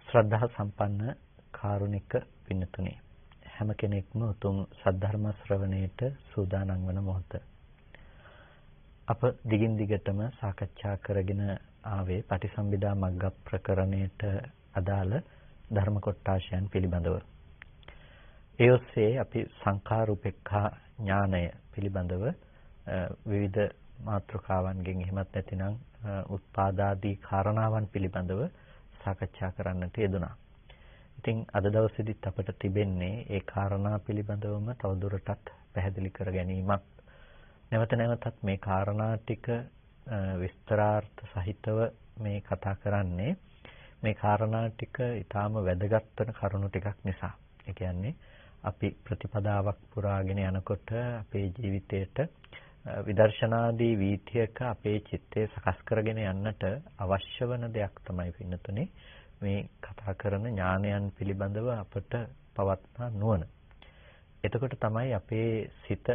ශ්‍රද්ධා සම්පන්න කාරුණික පින්තුනි හැම කෙනෙක්ම උතුම් සද්ධර්ම ශ්‍රවණයට සූදානම් වන මොහොත අප දිගින් දිගටම සාකච්ඡා කරගෙන ආවේ පටිසම්භිදා මග්ග ප්‍රකරණයට අදාළ ධර්ම කොටාශයන් පිළිබඳව. ඒ ඔස්සේ අපි සංඛාර උපේක්ඛා ඥානය පිළිබඳව විවිධ මාතෘකාවන්ගෙන් එහෙමත් නැතිනම් උත්පාදාදී කාරණාවන් පිළිබඳව සාකච්ඡා කරන්නට යෙදුණා. ඉතින් අද දවසේදීත් අපට තිබෙන්නේ ඒ කාරණා පිළිබඳවම තවදුරටත් පැහැදිලි කර ගැනීමක්. නැවත නැවතත් මේ කාරණා ටික විස්තරාර්ථ සහිතව මේ කතා කරන්නේ මේ කාරණා ටික ඊටාම වැදගත් වෙන කරුණු ටිකක් නිසා. ඒ කියන්නේ අපි ප්‍රතිපදාවක් පුරාගෙන යනකොට අපේ ජීවිතේට විදර්ශනාදී වීථියක අපේ චිත්තය සකස් කරගෙන යන්නට අවශ්‍ය වන දෙයක් තමයි පින්නතුනේ මේ කතා කරන ඥානයන් පිළිබඳව අපට පවත්නා නුවණ. එතකොට තමයි අපේ සිත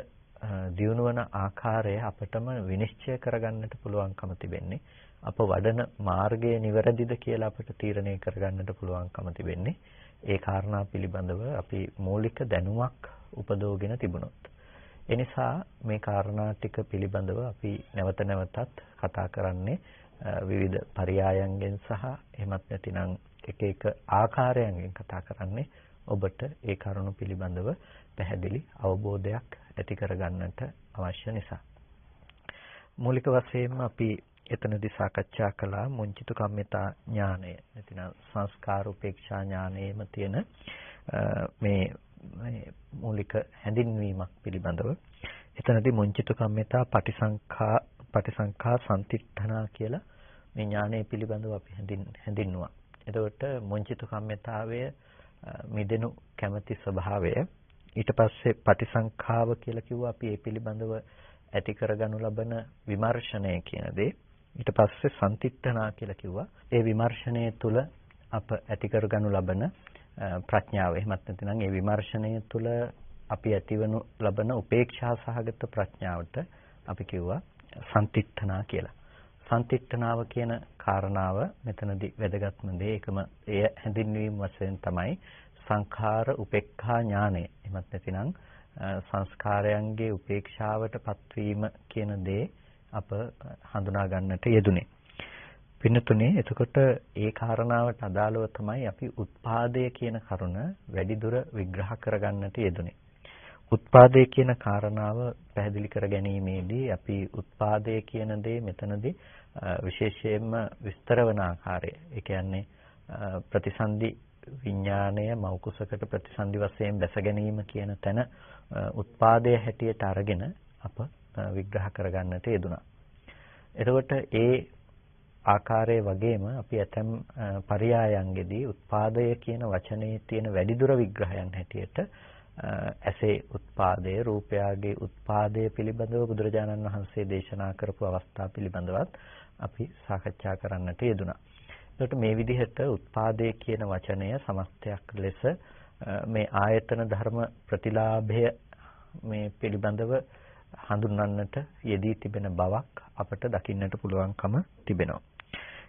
දියුණු වන ආකාරය අපටම විනිශ්චය කරගන්නට පුළුවන්කම තිබෙන්නේ. අප වඩන මාර්ගය නිවැරදිද කියලා අපට තීරණය කරගන්නට පුළුවන්කම තිබෙන්නේ. ඒ කාරණා පිළිබඳව අපි මූලික දැනුමක් උපදවගෙන තිබුණොත්. එනිසා මේ කාරණා ටික පිළිබඳව අපි නැවත නැවතත් කතා කරන්නේ විවිධ පරයයන්ගෙන් සහ එහෙමත් නැතිනම් එක එක ආකාරයන්ගෙන් කතා කරන්නේ ඔබට ඒ කරුණු පිළිබඳව පැහැදිලි අවබෝධයක් ඇති කරගන්නට අවශ්‍ය නිසා. මූලික වශයෙන්ම අපි එතනදී සාකච්ඡා කළා මුංචිතු කම්මිතා ඥානය නැතිනම් සංස්කාර උපේක්ෂා ඥානයේම තියෙන මේ මූලික හැඳින්වීමක් පිළිබඳව. එතනදී මුංචිතු කම්මිතා පටිසංඛා සම්තිට්ඨනා කියලා මේ ඥානය පිළිබඳව අපි හැඳින්නුවා. එතකොට මුංචිතු කම්මිතාවය මිදෙනු කැමැති ස්වභාවය. ඊට පස්සේ පටිසංඛාව කියලා කිව්වා අපි ඒ පිළිබඳව ඇති කරගනු ලබන විමර්ශනය කියන දේ. ඊට පස්සේ සම්තිට්ඨනා කියලා කිව්වා ඒ විමර්ශනය තුළ අප ඇති කරගනු ලබන ප්‍රඥාව. එහෙමත් නැත්නම් ඒ විමර්ශනය තුළ අපි ඇතිවනු ලබන උපේක්ෂා සහගත ප්‍රඥාවට අපි කිව්වා සම්තිට්ඨනා කියලා. සම්තිට්ඨනාව කියන කාරණාව මෙතනදී වැදගත්ම දේ. ඒකම එය හැඳින්වීම වශයෙන් තමයි සංඛාර උපේක්ඛා ඥානය. එහෙමත් නැතිනම් සංස්කාරයන්ගේ උපේක්ෂාවට පත්වීම කියන දේ අප හඳුනා ගන්නට යෙදුනේ. පින්නතුනේ එතකොට ඒ කාරණාවට අදාළව තමයි අපි උත්පාදය කියන කරුණ වැඩිදුර විග්‍රහ කරගන්නට යෙදුනේ. උත්පාදය කියන කාරණාව පැහැදිලි කර ගැනීමේදී අපි උත්පාදය කියන දේ මෙතනදී විශේෂයෙන්ම විස්තර වන ආකාරය. ඒ කියන්නේ ප්‍රතිසන්දි විඥාණය මෞකුසකට ප්‍රතිසන්දි වශයෙන් දැස ගැනීම කියන තැන උත්පාදය හැටියට අරගෙන අප විග්‍රහ කරගන්නට යෙදුණා. එතකොට ඒ ආකාරයේ වගේම අපි ඇතම් පරයයන්ගෙදී උත්පාදය කියන වචනේ තියෙන වැඩිදුර විග්‍රහයන් හැටියට ඇසේ උත්පාදය, රූපයාගේ උත්පාදය පිළිබඳව බුදුරජාණන් වහන්සේ දේශනා කරපු අවස්ථා පිළිබඳවත් අපි සාකච්ඡා කරන්නට යෙදුණා. එතකොට මේ විදිහට උත්පාදය කියන වචනය සමස්තයක් ලෙස මේ ආයතන ධර්ම ප්‍රතිලාභය මේ පිළිබඳව හඳුන්වන්නට යෙදී තිබෙන බවක් අපට දකින්නට පුළුවන්කම තිබෙනවා.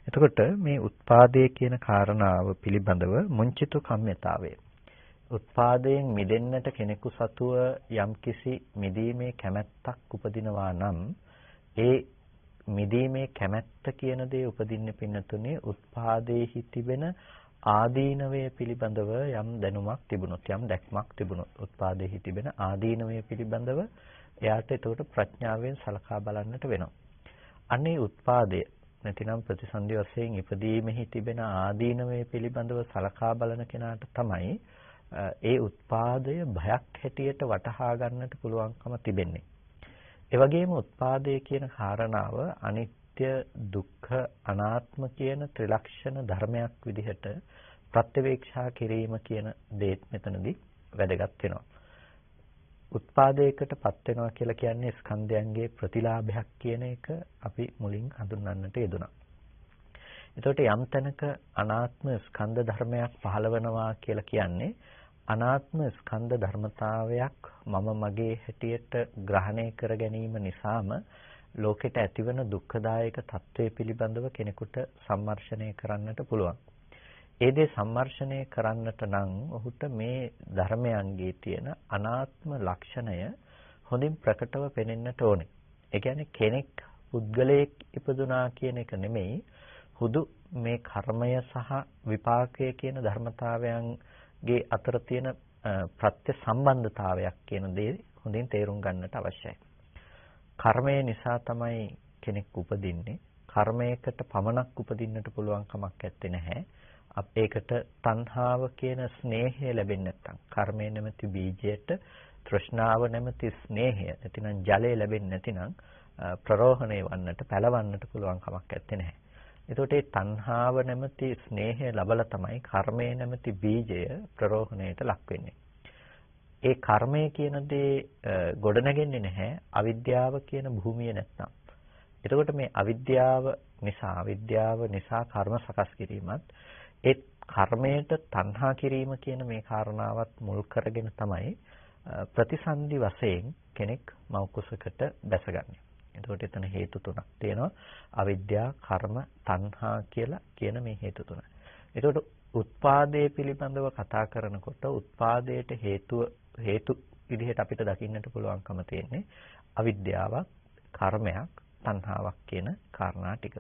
එතකොට මේ උත්පාදය කියන කාරණාව පිළිබඳව මුංචිතු කම්මිතාවය. උත්පාදයෙන් මිදෙන්නට කෙනෙකු සතුව යම්කිසි මිදීමේ කැමැත්තක් උපදිනවා නම් ඒ මිදීමේ කැමැත්ත කියන දේ උපදින්නේ පින්නතුනේ උත්පාදේහි තිබෙන ආදීනවය පිළිබඳව යම් දැනුමක් තිබුණොත් යම් දැක්මක් තිබුණොත් උත්පාදේහි තිබෙන ආදීනවය පිළිබඳව එයාට ඒකට ප්‍රඥාවෙන් සලකා බලන්නට වෙනවා. අනේ උත්පාදය නැතිනම් ප්‍රතිසන්දි වශයෙන් ඉපදීමෙහි තිබෙන ආදීනවය පිළිබඳව සලකා බලන කෙනාට තමයි ඒ උත්පාදය භයක් හැටියට වටහා ගන්නට පුළුවන්කම තිබෙන්නේ. ඒ වගේම උත්පාදය කියන කාරණාව අනිත්‍ය, දුක්ඛ, අනාත්ම කියන ත්‍රිලක්ෂණ ධර්මයක් විදිහට ප්‍රත්‍යවේක්ෂා කිරීම කියන දේ මෙතනදී වැදගත් වෙනවා. උත්පාදයකටපත් වෙනවා කියලා කියන්නේ ස්කන්ධයන්ගේ ප්‍රතිලාභයක් කියන එක අපි මුලින් හඳුන්වන්නට යෙදුණා. එතකොට යම් තැනක අනාත්ම ස්කන්ධ ධර්මයක් පහළ වෙනවා කියලා කියන්නේ අනාත්ම ස්කන්ධ ධර්මතාවයක් මම මගේ හැටියට ග්‍රහණය කර ගැනීම නිසාම ලෝකෙට ඇතිවන දුක්ඛදායක తත්වයේ පිළිබඳව කෙනෙකුට සම්මර්ෂණය කරන්නට පුළුවන්. ඒ දේ සම්මර්ෂණය කරන්නට නම් ඔහුට මේ ධර්මයන්ගේ තියෙන අනාත්ම ලක්ෂණය හොඳින් ප්‍රකටව පෙනෙන්නට ඕනේ. ඒ කියන්නේ කෙනෙක් පුද්ගලයෙක් ඉපදුනා කියන එක නෙමෙයි, හුදු මේ කර්මය සහ විපාකය කියන ධර්මතාවයන්ගේ අතර තියෙන ප්‍රත්‍ය සම්බන්ධතාවයක් කියන දේ හොඳින් තේරුම් ගන්නට අවශ්‍යයි. කර්මය නිසා තමයි කෙනෙක් උපදින්නේ. කර්මයකට පමණක් උපදින්නට පුළුවන් කමක් නැත්තේ නැහැ. ඒකට තණ්හාව කියන ස්නේහය ලැබෙන්නේ නැත්නම්, කර්මය නැමැති බීජයට තෘෂ්ණාව නැමැති ස්නේහය නැතිනම් ජලය ලැබෙන්නේ නැතිනම් ප්‍රරෝහණය වන්නට, පැලවන්නට පුළුවන් කමක් නැත්තේ නැහැ. එතකොට මේ තණ්හාව නැමැති ස්නේහය ලබලා තමයි කර්මය නැමැති බීජය ප්‍රරෝහණයට ලක් වෙන්නේ. ඒ කර්මය කියන දේ ගොඩනැගෙන්නේ නැහැ අවිද්‍යාව කියන භූමිය නැත්නම්. එතකොට මේ අවිද්‍යාව නිසා කර්ම සකස් කිරීමත්, ඒ කර්මයට තණ්හා කිරීම කියන මේ කාරණාවත් මුල් කරගෙන තමයි ප්‍රතිසන්දි වශයෙන් කෙනෙක් මව් කුසකට බැසගන්නේ. එතකොට එතන හේතු තුනක් තියෙනවා. අවිද්‍යා, කර්ම, තණ්හා කියලා කියන මේ හේතු තුන. එතකොට උත්පාදයේ පිළිබඳව කතා කරනකොට උත්පාදයට හේතු විදිහට අපිට දකින්නට පුළුවන්කම තියෙන්නේ අවිද්‍යාවක්, කර්මයක්, තණ්හාවක් කියන කාරණා ටික.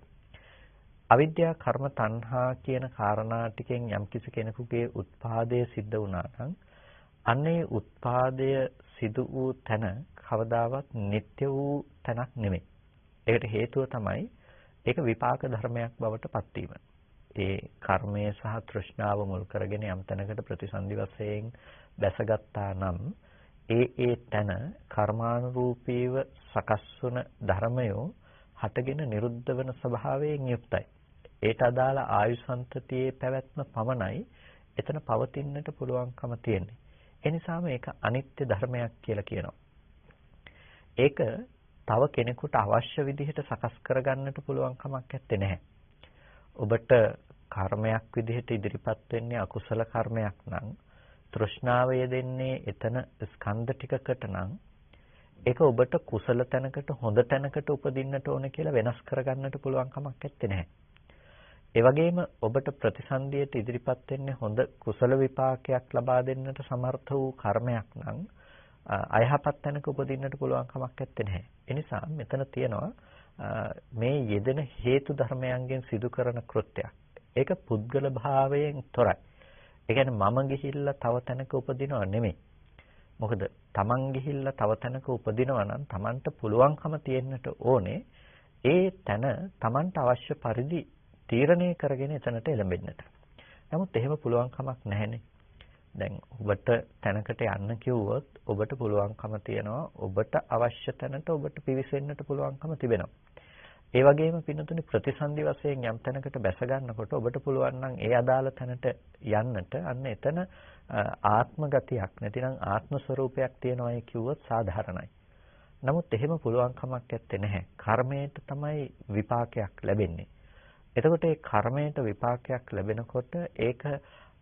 අවිද්‍යා, කර්ම, තණ්හා කියන කාරණා ටිකෙන් යම්කිසි කෙනෙකුගේ උත්පාදය සිද්ධ වුණා නම් අන්නේ උත්පාදය සිදු වූ තැන කවදාවත් නিত্য වූ තැනක් නෙමෙයි. ඒකට හේතුව තමයි ඒක විපාක ධර්මයක් බවට පත්වීම. ඒ කර්මය සහ තෘෂ්ණාව මුල් කරගෙන යම් තැනකට ප්‍රතිසන්දි වශයෙන් බැසගත්තා නම් ඒ තැන කර්මානුරූපීව සකස් වන ධර්මයෝ හටගෙන නිරුද්ධ වෙන ස්වභාවයෙන් යුක්තයි. ඒට අදාළ ආයුසන්තතියේ පැවැත්ම පමණයි එතන පවතින්නට පුළුවන්කම තියෙන්නේ. ඒ නිසා මේක අනිත්‍ය ධර්මයක් කියලා කියනවා. ඒක තව කෙනෙකුට අවශ්‍ය විදිහට සකස් කරගන්නට පුළුවන් කමක් නැත්තේ නැහැ. ඔබට කර්මයක් විදිහට ඉදිරිපත් වෙන්නේ අකුසල කර්මයක් නම්, තෘෂ්ණාව යෙදෙන්නේ එතන ස්කන්ධ ටිකකට නම්, ඒක ඔබට කුසල තැනකට, හොඳ තැනකට උපදින්නට ඕන කියලා වෙනස් කරගන්නට පුළුවන් කමක් නැත්තේ නැහැ. ඒ වගේම ඔබට ප්‍රතිසන්දියට ඉදිරිපත් වෙන්නේ හොඳ කුසල විපාකයක් ලබා දෙන්නට සමර්ථ වූ කර්මයක් නම් අයහපත් තැනක උපදින්නට පුළුවන් කමක් නැත්තේ නැහැ. ඒ නිසා මෙතන තියෙනවා මේ යෙදෙන හේතු ධර්මයන්ගෙන් සිදු කරන කෘත්‍යයක්. ඒක පුද්ගල භාවයෙන් තොරයි. ඒ කියන්නේ මම ගිහිල්ලා තව තැනක උපදිනව නෙමෙයි. මොකද තමන් ගිහිල්ලා තව තැනක උපදිනවා නම් තමන්ට පුළුවන්කම තියෙන්නට ඕනේ ඒ තැන තමන්ට අවශ්‍ය පරිදි තීරණය කරගෙන එතනට එළඹෙන්නට. නමුත් එහෙම පුළුවන් කමක් නැහැනේ. දැන් ඔබට තැනකට යන්න කිව්වොත් ඔබට පුළුවන්කම තියනවා ඔබට අවශ්‍ය තැනට ඔබට පිවිසෙන්නට පුළුවන්කම තිබෙනවා. ඒ වගේම පින්නතුනි ප්‍රතිසන්දි වශයෙන් යම් තැනකට බැස ගන්නකොට ඔබට පුළුවන් නම් ඒ අදාළ තැනට යන්නට අන්න එතන ආත්ම ගතියක් නැතිනම් ආත්ම ස්වરૂපයක් තියනවායි කිව්වොත් සාධාරණයි. නමුත් එහෙම පුළුවන් කමක් නැත්තේ නැහැ. කර්මයට තමයි විපාකයක් ලැබෙන්නේ. එතකොට ඒ කර්මයට විපාකයක් ලැබෙනකොට ඒක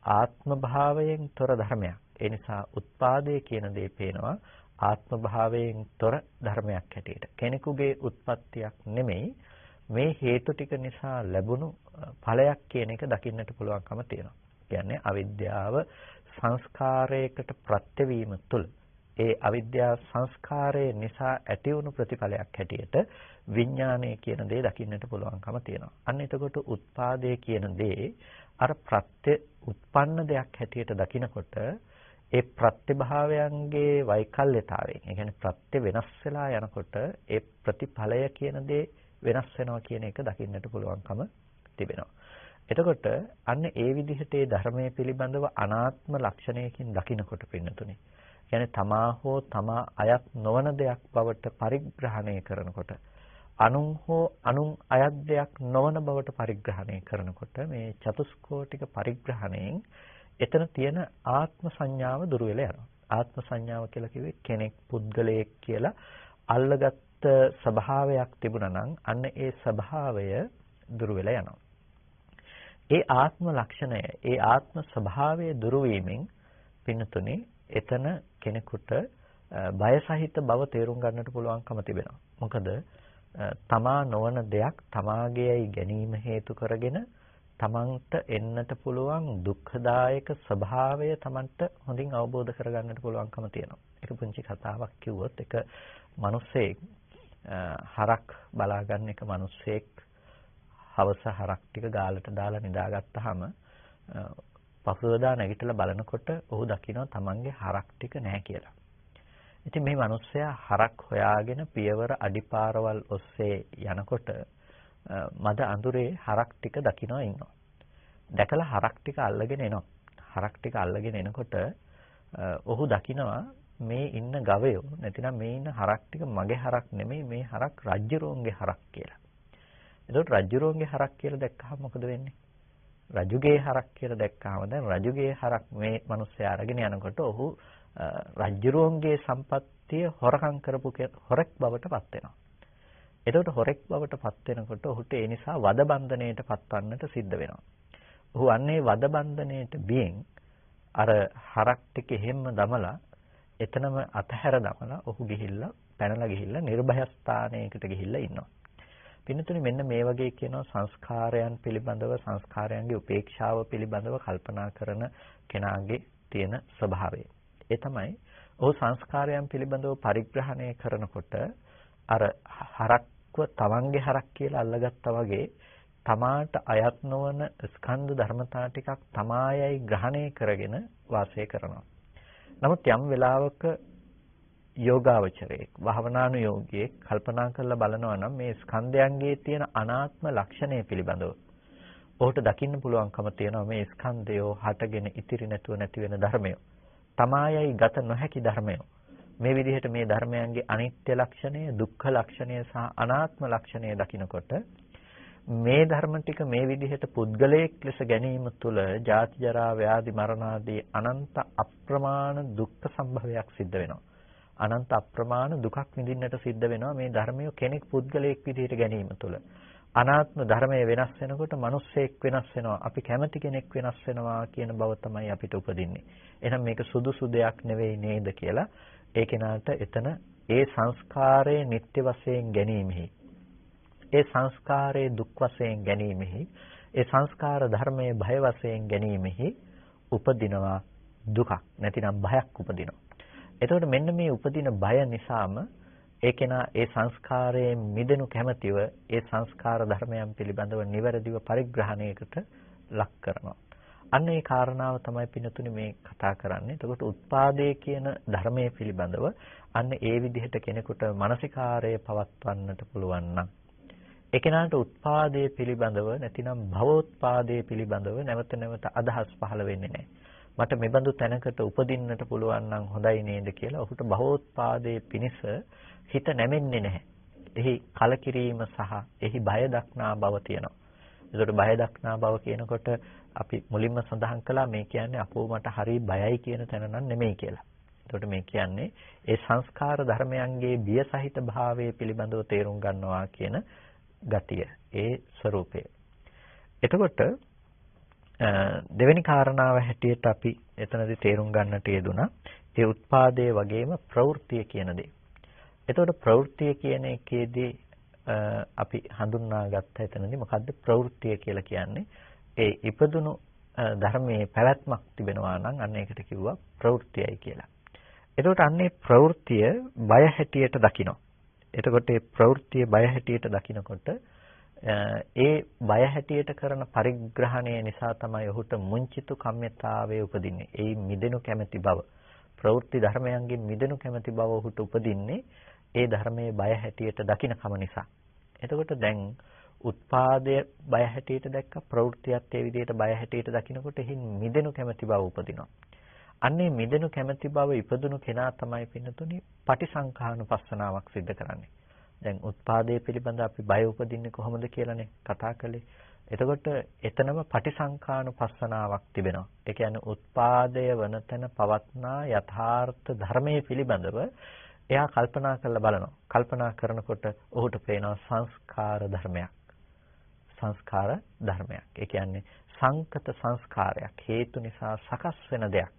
ආත්ම භාවයෙන් තොර ධර්මයක්. ඒ නිසා උත්පාදේ කියන දේ පේනවා ආත්ම භාවයෙන් තොර ධර්මයක් හැටියට. කෙනෙකුගේ උත්පත්තියක් නෙමෙයි මේ හේතු ටික නිසා ලැබුණු ඵලයක් කියන එක දකින්නට පුළුවන්කම තියෙනවා. කියන්නේ අවිද්‍යාව සංස්කාරයකට ප්‍රත්‍යවීම තුළ ඒ අවිද්‍යා සංස්කාරය නිසා ඇති වුණු ප්‍රතිඵලයක් හැටියට විඥානය කියන දේ දකින්නට පුළුවන්කම තියෙනවා. අන්න එතකොට උත්පාදේ කියන දේ අර ප්‍රත්‍ය උත්පන්න දෙයක් හැටියට දකිනකොට ඒ ප්‍රත්‍යභාවයන්ගේ වෛකල්‍යතාවයෙන්, ඒ කියන්නේ ප්‍රත්‍ය වෙනස් වෙලා යනකොට ඒ ප්‍රතිඵලය කියන දේ වෙනස් වෙනවා කියන එක දකින්නට පුළුවන්කම තිබෙනවා. එතකොට අන්න ඒ විදිහට ඒ ධර්මයේ පිළිබඳව අනාත්ම ලක්ෂණයකින් දකිනකොට පින්නතුනේ කියන්නේ තමා හෝ තමා අයත් නොවන දෙයක් බවට පරිග්‍රහණය කරනකොට, අනුන් හෝ අනුන් අයත් දෙයක් නොවන බවට පරිග්‍රහණය කරනකොට මේ චතුස්කෝටික පරිග්‍රහණයෙන් එතන තියෙන ආත්ම සංඥාව දුර වෙලා යනවා. ආත්ම සංඥාව කියලා කිව්වේ කෙනෙක්, පුද්ගලයෙක් කියලා අල්ලගත්ත ස්වභාවයක් තිබුණා නම් අන්න ඒ ස්වභාවය දුර වෙලා යනවා. ඒ ආත්ම ලක්ෂණය, ඒ ආත්ම ස්වභාවය දුර වීමෙන් පින්නතුනේ එතන කෙනෙකුට බය සහිත බව තේරුම් ගන්නට පුළුවන්කම තිබෙනවා. මොකද තමා නොවන දෙයක් තමාගේයි ගැනීම හේතු කරගෙන තමන්ට එන්නට පුළුවන් දුක්ඛදායක ස්වභාවය තමන්ට හොඳින් අවබෝධ කරගන්නට පුළුවන්කම තියෙනවා. ඒක පුංචි කතාවක් කිව්වොත් එක මිනිස්සෙක් හරක් බලාගන්න එක මිනිස්සෙක් හවස හරක් ටික ගාලට දාලා නිදාගත්තාම පසුවදා නැගිටලා බලනකොට ඔහු දකිනවා තමන්ගේ හරක් ටික නැහැ කියලා. ඉතින් මේ මිනිස්සයා හරක් හොයාගෙන පියවර අඩිපාරවල් ඔස්සේ යනකොට මද අඳුරේ හරක් ටික දකිනවා ඉන්නවා. දැකලා හරක් ටික අල්ලගෙන එනවා. හරක් ටික අල්ලගෙන එනකොට ඔහු දකිනවා මේ ඉන්න ගවයෝ නැතිනම් මේ ඉන්න හරක් ටික මගේ හරක් නෙමෙයි මේ හරක් රජ්ජුරුවන්ගේ හරක් කියලා. එතකොට රජ්ජුරුවන්ගේ හරක් කියලා දැක්කහම මොකද වෙන්නේ? රජුගේ හරක් කියලා දැක්කහම දැන් රජුගේ හරක් මේ මිනිස්සයා අරගෙන යනකොට ඔහු රජ්ජුරුවන්ගේ සම්පත්තිය හොරකම් කරපු හොරෙක් බවට පත් වෙනවා. එතකොට හොරෙක් බවට පත් වෙනකොට ඔහුට ඒ නිසා වද බන්ධණයට පත්වන්නට සිද්ධ වෙනවා. ඔහු අන්නේ වද බන්ධණයට බියෙන් අර හරක් ටික හැම දමලා එතනම අතහැර දමලා ඔහු ගිහිල්ලා පැනලා ගිහිල්ලා නිර්භය ස්ථානයකට ගිහිල්ලා ඉන්නවා. පින්නතුනි මෙන්න මේ වගේ කියනවා සංස්කාරයන් පිළිබඳව සංස්කාරයන්ගේ උපේක්ෂාව පිළිබඳව කල්පනා කරන කෙනාගේ තියෙන ස්වභාවය. ඒ තමයි ඔහු සංස්කාරයන් පිළිබඳව පරිග්‍රහණය කරනකොට අර හරක්ව තවන්ගේ හරක් කියලා අල්ලගත්තා වගේ තමාට අයත් නොවන ස්කන්ධ ධර්මතා ටිකක් තමායයි ග්‍රහණය කරගෙන වාසය කරනවා. නමුත් යම් වෙලාවක යෝගාවචරයේ භාවනානුයෝගියේ කල්පනා කරලා බලනවා නම් මේ ස්කන්ධයන්ගේ තියෙන අනාත්ම ලක්ෂණය පිළිබඳව ඔහුට දකින්න පුළුවන්කම තියෙනවා මේ ස්කන්ධයෝ හටගෙන ඉතිරි නැතුව නැති වෙන ධර්මය. තමායයි ගත නොහැකි ධර්මය. මේ විදිහට මේ ධර්මයන්ගේ අනිත්‍ය ලක්ෂණය, දුක්ඛ ලක්ෂණය සහ අනාත්ම ලක්ෂණය දකිනකොට මේ ධර්ම ටික මේ විදිහට පුද්ගලයෙක් ලෙස ගැනීම තුළ ජාති ජරා ව්‍යාධි මරණ ආදී අනන්ත අප්‍රමාණ දුක්ඛ සම්භවයක් සිද්ධ වෙනවා. අනන්ත අප්‍රමාණ දුකක් විඳින්නට සිද්ධ වෙනවා මේ ධර්මය කෙනෙක් පුද්ගලයෙක් විදිහට ගැනීම තුළ. අනාත්ම ධර්මය වෙනස් වෙනකොට මිනිස්සෙක් වෙනස් වෙනවා. අපි කැමති කෙනෙක් වෙනස් වෙනවා කියන බව තමයි අපිට උපදින්නේ. එහෙනම් මේක සුදුසු දෙයක් නෙවෙයි නේද කියලා ඒ කෙනාට එතන ඒ සංස්කාරයේ නිත්‍ය වශයෙන් ගැනීමෙහි ඒ සංස්කාරයේ දුක් වශයෙන් ගැනීමෙහි ඒ සංස්කාර ධර්මයේ භය වශයෙන් ගැනීමෙහි උපදිනවා දුකක් නැතිනම් භයක් උපදිනවා. එතකොට මෙන්න මේ උපදින බය නිසාම ඒ කෙනා ඒ සංස්කාරයෙන් මිදෙනු කැමැතිව ඒ සංස්කාර ධර්මයන් පිළිබඳව නිවැරදිව පරිග්‍රහණයකට ලක් කරනවා. අන්න ඒ කාරණාව තමයි පින්නතුනි මේ කතා කරන්නේ. එතකොට උත්පාදේ කියන ධර්මයේ පිළිබඳව අන්න ඒ විදිහට කෙනෙකුට මානසිකාරය පවත්වන්නට පුළුවන් නම් ඒ කෙනාට උත්පාදේ පිළිබඳව නැතිනම් භවෝත්පාදේ පිළිබඳව නැවත නැවත අදහස් පහළ වෙන්නේ නැහැ. මට මෙබඳු තැනකට උපදින්නට පුළුවන් නම් හොඳයි නේද කියලා ඔහුට භවෝත්පාදයේ පිනිස හිත නැමෙන්නේ නැහැ. එහි කලකිරීම සහ එහි බය දක්නා බව තියෙනවා. ඒකට බය දක්නා බව කියනකොට අපි මුලින්ම සඳහන් කළා මේ කියන්නේ අපෝ මට හරි බයයි කියන තැන නම් නෙමෙයි කියලා. ඒකට මේ කියන්නේ ඒ සංස්කාර ධර්මයන්ගේ බිය සහිත භාවයේ පිළිබඳව තේරුම් ගන්නවා කියන ගතිය, ඒ ස්වરૂපය. එතකොට දෙවෙනි කාරණාව හැටියට අපි එතනදී තේරුම් ගන්නට යෙදුණා ඒ උත්පාදයේ වගේම ප්‍රවෘත්තිය කියන දේ. එතකොට ප්‍රවෘත්තිය කියන එකේදී අපි හඳුන්වා ගත්ත එතනදී මොකද්ද ප්‍රවෘත්තිය කියලා කියන්නේ? ඒ ඉපදුණු ධර්මයේ පැවැත්මක් තිබෙනවා නම් අන්න ඒකට කිව්වා ප්‍රවෘත්තියයි කියලා. එතකොට අන්නේ ප්‍රවෘත්තිය බය හැටියට දකිනවා. එතකොට මේ ප්‍රවෘත්තිය බය හැටියට දකිනකොට ඒ බය හැටියට කරන පරිග්‍රහණය නිසා තමයි ඔහුට මුංචිතු කම්මිතාවයේ උපදින්නේ. ඒ මිදෙනු කැමැති බව. ප්‍රවෘත්ති ධර්මයන්ගෙන් මිදෙනු කැමැති බව ඔහුට උපදින්නේ ඒ ධර්මයේ බය හැටියට දකිනකම නිසා. එතකොට දැන් උත්පාදය බය හැටියට දැක්ක ප්‍රවෘත්තියත් ඒ විදිහට බය හැටියට දකිනකොට එහි මිදෙනු කැමැති බව උපදිනවා. අන්නේ මිදෙනු කැමැති බව ඉපදුණු කෙනා තමයි පින්නතුනි පටිසංඛානුපස්සනාවක් සිද්ධ කරන්නේ. දැන් උත්පාදයේ පිළිබඳ අපි බය උපදින්නේ කොහොමද කියලානේ කතා කළේ. එතකොට එතනම පටිසංඛානුපස්සනාවක් තිබෙනවා. ඒ කියන්නේ උත්පාදය වන තැන පවත්නා යථාර්ථ ධර්මයේ පිළිබඳව එයා කල්පනා කරලා බලනවා. කල්පනා කරනකොට ඔහුට පේනවා සංස්කාර ධර්මයක්. සංස්කාර ධර්මයක්. ඒ කියන්නේ සංකත සංස්කාරයක්. හේතු නිසා සකස් වෙන දෙයක්.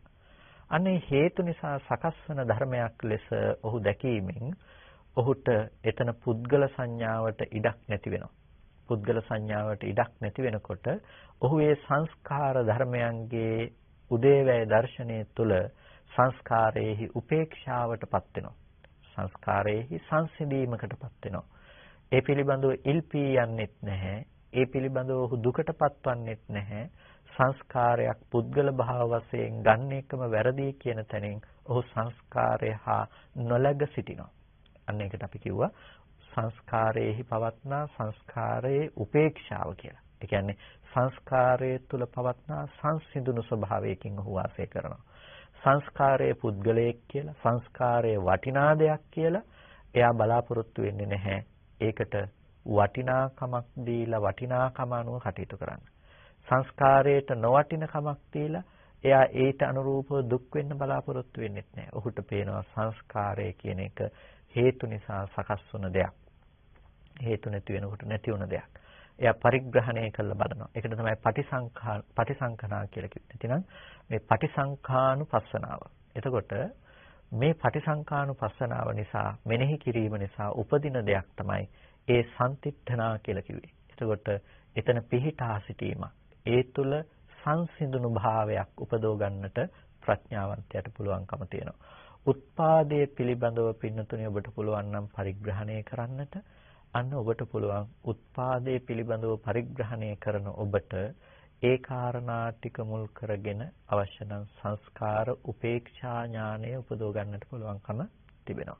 අනේ හේතු නිසා සකස් වෙන ධර්මයක් ලෙස ඔහු දැකීමෙන් ඔහුට එතන පුද්ගල සංඥාවට ඉඩක් නැති වෙනවා. පුද්ගල සංඥාවට ඉඩක් නැති වෙනකොට ඔහු ඒ සංස්කාර ධර්මයන්ගේ උදේවැය දර්ශනය තුළ සංස්කාරයේහි උපේක්ෂාවටපත් වෙනවා. සංස්කාරයේහි සංසිඳීමකටපත් වෙනවා. ඒ පිළිබඳව ඉල්පී යන්නෙත් නැහැ. ඒ පිළිබඳව ඔහු දුකටපත් වන්නෙත් නැහැ. සංස්කාරයක් පුද්ගල භාව වශයෙන් ගන්න එකම වැරදි කියන තැනින් ඔහු සංස්කාරය හා නොලැග සිටිනවා. අන්න ඒකට අපි කිව්වා සංස්කාරයේහි පවත්නා සංස්කාරයේ උපේක්ෂාව කියලා. ඒ කියන්නේ සංස්කාරයේ තුල පවත්නා සංසිඳුණු ස්වභාවයකින් ඔහු වාසය කරනවා. සංස්කාරයේ පුද්ගලයෙක් කියලා, සංස්කාරයේ වටිනා දෙයක් කියලා එයා බලාපොරොත්තු වෙන්නේ නැහැ. ඒකට වටිනාකමක් දීලා වටිනාකම අනුව කටයුතු කරන්න. සංස්කාරයට නොවටින කමක් දීලා එයා ඒට අනුරූපව දුක් වෙන්න බලාපොරොත්තු වෙන්නේ නැහැ. ඔහුට පේනවා සංස්කාරය කියන එක හේතු නිසා සකස් වුණ දෙයක්. හේතු නැති වෙනකොට නැති වුණ දෙයක්. එයා පරිග්‍රහණය කරලා බලනවා. ඒකට තමයි පටිසංඛනා කියලා කිව්වේ. නැතිනම් මේ පටිසංඛානුපස්සනාව. එතකොට මේ පටිසංඛානුපස්සනාව නිසා මෙනෙහි කිරීම නිසා උපදින දෙයක් තමයි ඒ සම්තිත්ථනා කියලා කිව්වේ. එතකොට එතන පිහිටා සිටීමක්. ඒ තුල සංසිඳුණු භාවයක් උපදව ගන්නට ප්‍රඥාවන්තයට පුළුවන්කම තියෙනවා. උත්පාදයේ පිළිබඳව පින්නතුනේ ඔබට පුළුවන් නම් පරිග්‍රහණය කරන්නට. අන්න ඔබට පුළුවන් උත්පාදයේ පිළිබඳව පරිග්‍රහණය කරන ඔබට ඒ කාරණා ටික මුල් කරගෙන අවශ්‍ය නම් සංස්කාර උපේක්ෂා ඥානය උපදව ගන්නට පුළුවන්කම තිබෙනවා.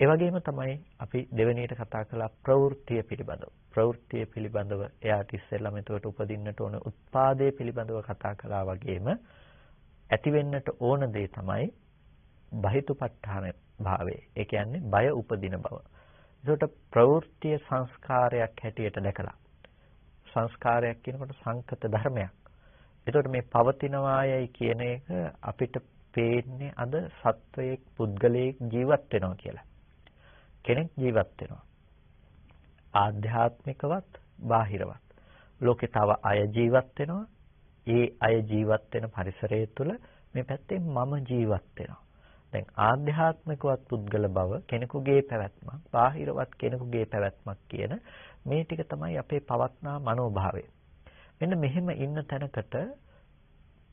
ඒ වගේම තමයි අපි දෙවෙනියට කතා කළා ප්‍රවෘත්තිය පිළිබඳව. ප්‍රවෘත්තිය පිළිබඳව එයාට ඉස්සෙල්ලාම එතකොට උපදින්නට ඕන උත්පාදයේ පිළිබඳව කතා කළා වගේම ඇති වෙන්නට ඕන දේ තමයි බහිතුපත්ඨාන භාවය. ඒ කියන්නේ බය උපදින බව. ඒකට ප්‍රවෘත්තිය සංස්කාරයක් හැටියට දැකලා සංස්කාරයක් කියනකොට සංකත ධර්මයක්. ඒකට මේ පවතිනවායයි කියන එක අපිට පේන්නේ අද සත්වයේ පුද්ගලයෙක් ජීවත් වෙනවා කියලා. කෙනෙක් ජීවත් වෙනවා. ආධ්‍යාත්මිකවත් බාහිරවත්. ලෝකේ තව අය ජීවත් වෙනවා. ඒ අය ජීවත් වෙන පරිසරය තුළ මේ පැත්තේ මම ජීවත් වෙනවා. දැන් ආධ්‍යාත්මිකවත් පුද්ගල බව කෙනෙකුගේ පැවැත්මක්, බාහිරවත් කෙනෙකුගේ පැවැත්මක් කියන මේ ටික තමයි අපේ පවත්නා මනෝභාවය. මෙන්න මෙහෙම ඉන්න තැනකට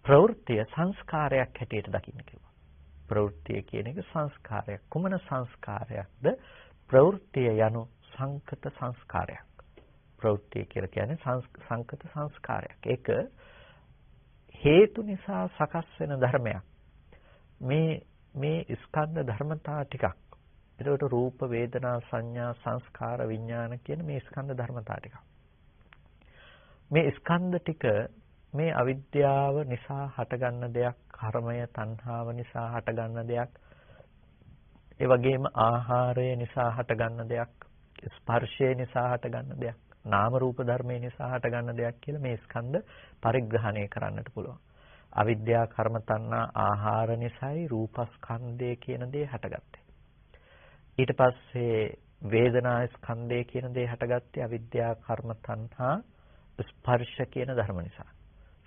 ප්‍රවෘත්තිය සංස්කාරයක් හැටියට දකින්න කිව්වා. ප්‍රවෘත්තිය කියන එක සංස්කාරයක්. කුමන සංස්කාරයක්ද? ප්‍රවෘත්තිය යනු සංකත සංස්කාරයක්. ප්‍රවෘත්තිය කියලා කියන්නේ සංකත සංස්කාරයක්. ඒක හේතු නිසා සකස් වෙන ධර්මයක්. මේ ස්කන්ධ ධර්මතා ටිකක්. එතකොට රූප, වේදනා, සංඥා, සංස්කාර, විඥාන කියන මේ ස්කන්ධ ධර්මතා ටික. මේ ස්කන්ධ ටික මේ අවිද්‍යාව නිසා හටගන්න දෙයක්, කර්මය, තණ්හාව නිසා හටගන්න දෙයක්, ඒ වගේම ආහාරය නිසා හටගන්න දෙයක්, ස්පර්ශය නිසා හටගන්න දෙයක්, නාම රූප ධර්මය නිසා හටගන්න දෙයක් කියලා මේ ස්කන්ධ පරිග්‍රහණය කරන්නට පුළුවන්. අවිද්‍යා, කර්ම, තණ්හා, ආහාර නිසායි රූපස්කන්ධය කියන දේ හටගත්තේ. ඊට පස්සේ වේදනා ස්කන්ධය කියන දේ හටගත්තේ අවිද්‍යා, කර්ම, තණ්හා, ස්පර්ශ කියන ධර්ම නිසා.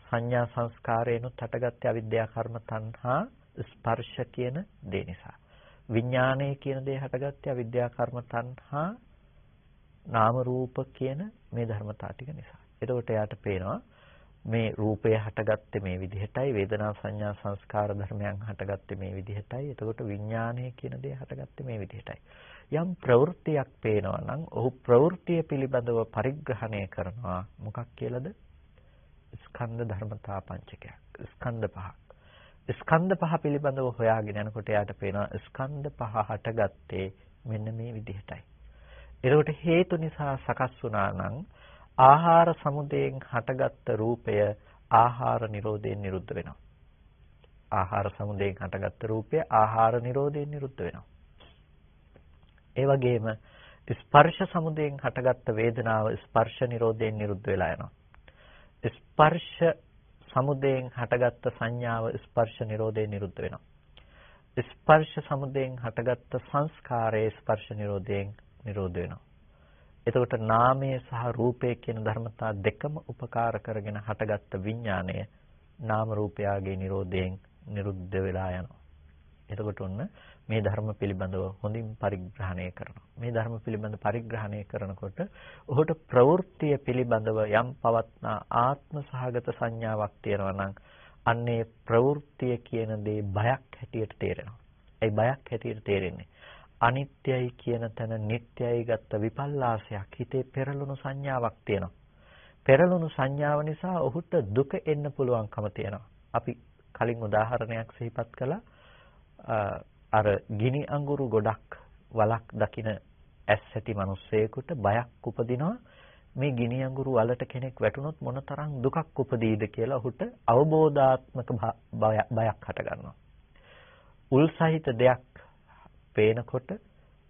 සංඥා සංස්කාරේනොත් හටගත්තේ අවිද්‍යා, කර්ම, තණ්හා, ස්පර්ශ කියන දේ නිසා. විඥානය කියන දේ හටගත්තේ අවිද්‍යා, කර්ම, තණ්හා, නාම රූප කියන මේ ධර්මතා ටික නිසා. එතකොට එයාට පේනවා මේ රූපය හටගත්තේ මේ විදිහටයි, වේදනා, සංඥා, සංස්කාර ධර්මයන් හටගත්තේ මේ විදිහටයි. එතකොට විඥානය කියන දේ හටගත්තේ මේ විදිහටයි. යම් ප්‍රවෘත්තියක් පේනවා නම් ඔහු ප්‍රවෘත්තිය පිළිබඳව පරිග්‍රහණය කරනවා. මොකක් කියලාද? ස්කන්ධ ධර්මතා පංචකයක්. ස්කන්ධ පහක්. ස්කන්ධ පහ පිළිබඳව හොයාගෙන යනකොට එයාට පේනවා ස්කන්ධ පහ හටගත්තේ මෙන්න මේ විදිහටයි. ඒකට හේතු නිසා සකස් වුණා නම් ආහාර සමුදයෙන් හටගත්ත රූපය ආහාර නිරෝධයෙන් නිරුද්ධ වෙනවා. ආහාර සමුදයෙන් හටගත්ත රූපය ආහාර නිරෝධයෙන් නිරුද්ධ වෙනවා. ඒ වගේම ස්පර්ශ සමුදයෙන් හටගත්ත වේදනාව ස්පර්ශ නිරෝධයෙන් නිරුද්ධ වෙලා යනවා. ස්පර්ශ සමුදයෙන් හටගත්ත සංඥාව ස්පර්ශ නිරෝධයෙන් නිරුද්ධ වෙනවා. ස්පර්ශ සමුදයෙන් හටගත්ත සංස්කාරයේ ස්පර්ශ නිරෝධයෙන් නිරෝධ වෙනවා. එතකොට නාමය සහ රූපය කියන ධර්මතා දෙකම උපකාර කරගෙන හටගත්ත විඥාණය නාම රූපයාගේ නිරෝධයෙන් නිරුද්ධ වෙලා යනවා. එතකොට ඔන්න මේ ධර්ම පිළිබඳව හොඳින් පරිග්‍රහණය කරනවා. මේ ධර්ම පිළිබඳව පරිග්‍රහණය කරනකොට ඔහුට ප්‍රවෘත්තිය පිළිබඳව යම් පවත්නා ආත්ම සහගත සංඥාවක් තියෙනවා නම් අන්නේ ප්‍රවෘත්තිය කියන දේ බයක් හැටියට තේරෙනවා. ඒ බයක් හැටියට තේරෙන්නේ අනිත්‍යයි කියන තැන නිට්ටයයි ගත්ත විපල්ලාසයක් හිතේ පෙරළුණු සංඥාවක් තියෙනවා. පෙරළුණු සංඥාව නිසා ඔහුට දුක එන්න පුළුවන්කම තියෙනවා. අපි කලින් උදාහරණයක් සිහිපත් කළා. අර ගිනි අඟුරු ගොඩක් වලක් දකින ඇස් ඇති මිනිස්සෙකුට බයක් උපදිනවා. මේ ගිනි අඟුරු වලට කෙනෙක් වැටුනොත් මොනතරම් දුකක් උපදීද කියලා ඔහුට අවබෝධාත්මක බයක් හට ගන්නවා. උල් සහිත දෙයක් පේනකොට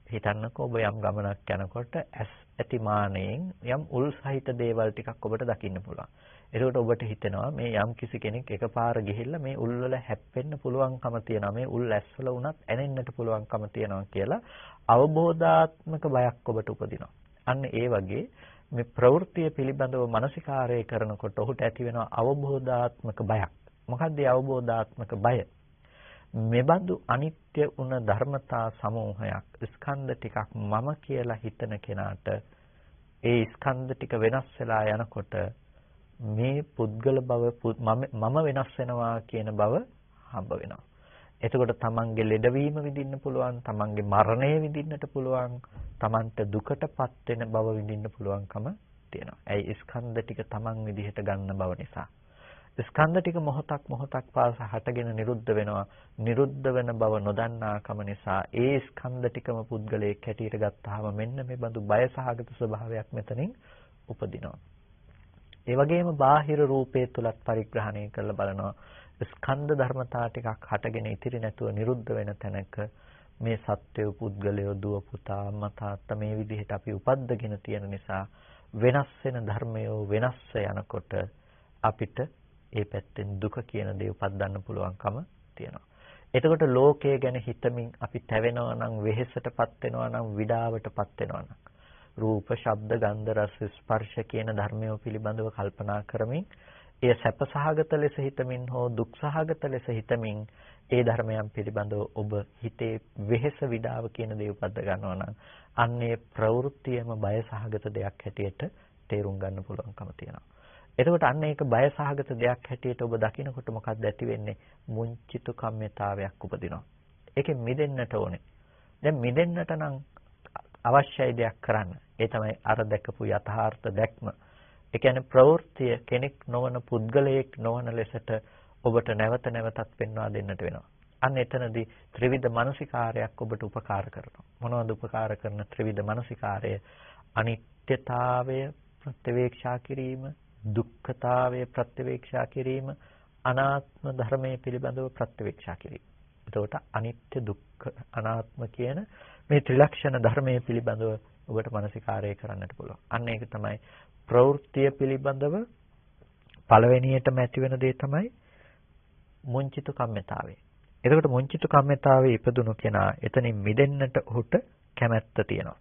හිතන්නකෝ ඔබ යම් ගමනක් යනකොට ඇස් ඇති මානෙන් යම් උල් සහිත දේවල් ටිකක් ඔබට දකින්න පුළුවන්. එතකොට ඔබට හිතෙනවා මේ යම් කිසි කෙනෙක් එකපාර ගිහිල්ලා මේ උල් වල හැප්පෙන්න පුළුවන්කම තියෙනවා. මේ උල් ඇස් වල උනත් ඇනෙන්නට පුළුවන්කම තියෙනවා කියලා අවබෝධාත්මක බයක් ඔබට උපදිනවා. අන්න ඒ වගේ මේ ප්‍රවෘත්තිය පිළිබඳව මානසිකාරය කරනකොට ඔහුට ඇති වෙනවා අවබෝධාත්මක බයක්. මොකක්ද ඒ අවබෝධාත්මක බය? මෙබඳු අනිත්‍ය වුණ ධර්මතා සමූහයක් ස්කන්ධ ටිකක් මම කියලා හිතන කෙනාට ඒ ස්කන්ධ ටික වෙනස් වෙලා යනකොට මේ පුද්ගල බව මම වෙනස් වෙනවා කියන බව හම්බ වෙනවා. එතකොට තමන්ගේ ලෙඩවීම විඳින්න පුළුවන්, තමන්ගේ මරණය විඳින්නට පුළුවන්, තමන්ට දුකටපත් වෙන බව විඳින්න පුළුවන්කම තියෙනවා. ඇයි ස්කන්ධ ටික තමන් විදිහට ගන්න බව නිසා. ස්කන්ධ ටික මොහොතක් පාසා හටගෙන නිරුද්ධ වෙනවා. නිරුද්ධ වෙන බව නොදන්නාකම නිසා ඒ ස්කන්ධ ටිකම පුද්ගලයෙක් හැටියට ගත්තාම මෙන්න මේ බඳු බයසහගත ස්වභාවයක් මෙතනින් උපදිනවා. ඒ වගේම බාහිර රූපේ තුලත් පරිග්‍රහණය කරලා බලනවා. ස්කන්ධ ධර්මතා ටිකක් හටගෙන ඉතිරි නැතුව නිරුද්ධ වෙන තැනක මේ සත්වය පුද්ගලය දුව පුතා අම්මා තාත්තා මේ විදිහට අපි උපද්දගෙන තියෙන නිසා වෙනස් වෙන ධර්මයෝ වෙනස් යනකොට අපිට ඒ පැත්තෙන් දුක කියන දේ උපද්දන්න පුළුවන්කම තියෙනවා. එතකොට ලෝකය ගැන හිතමින් අපි තැවෙනවා නම්, වෙහෙසටපත් වෙනවා නම්, විඩාවටපත් වෙනවා නම්, රූප, ශබ්ද, ගන්ධ, රස, ස්පර්ශ කියන ධර්මයෝ පිළිබඳව කල්පනා කරමින්, එය සැපසහගත ලෙස හිතමින් හෝ දුක්සහගත ලෙස හිතමින් ඒ ධර්මයන් පිළිබඳව ඔබ හිතේ වෙහෙස විඩාව කියන දේ උපද්ද ගන්නවා නම් අන්නේ ප්‍රවෘත්තියම බයසහගත දෙයක් හැටියට තේරුම් ගන්න පුළුවන්කම තියෙනවා. එතකොට අන්න ඒක බයසහගත දෙයක් හැටියට ඔබ දකිනකොට මොකක්ද ඇති වෙන්නේ? මුංචිතු කම්මිතාවයක් උපදිනවා. ඒකෙන් මිදෙන්නට ඕනේ. දැන් මිදෙන්නට නම් අවශ්‍යයි දෙයක් කරන්න. ඒ තමයි අර දැකපු යථාර්ථ දැක්ම. ඒ කියන්නේ ප්‍රවෘත්තිය කෙනෙක් නොවන පුද්ගලයෙක් නොවන ලෙසට ඔබට නැවත නැවතත් පෙන්වා දෙන්නට වෙනවා. අන්න එතනදී ත්‍රිවිධ මානසිකාරයක් ඔබට උපකාර කරනවා. මොනවද උපකාර කරන ත්‍රිවිධ මානසිකාරය? අනිත්‍යතාවය ප්‍රත්‍යවේක්ෂා කිරීම, දුක්ඛතාවය ප්‍රත්‍යවේක්ෂා කිරීම, අනාත්ම ධර්මයේ පිළිබඳව ප්‍රත්‍යවේක්ෂා කිරීම. එතකොට අනිත්‍ය, දුක්ඛ, අනාත්ම කියන මේ ත්‍රිලක්ෂණ ධර්මයේ පිළිබඳව ඔබට මානසිකාරය කරන්නට පුළුවන්. අන්න ඒක තමයි ප්‍රවෘත්තිය පිළිබඳව පළවෙනියටම ඇති වෙන දේ තමයි මුංචිත කම්මිතාවය. එතකොට මුංචිත කම්මිතාවේ ඉපදුණු කෙනා එතනින් මිදෙන්නට ඔහුට කැමැත්ත තියෙනවා.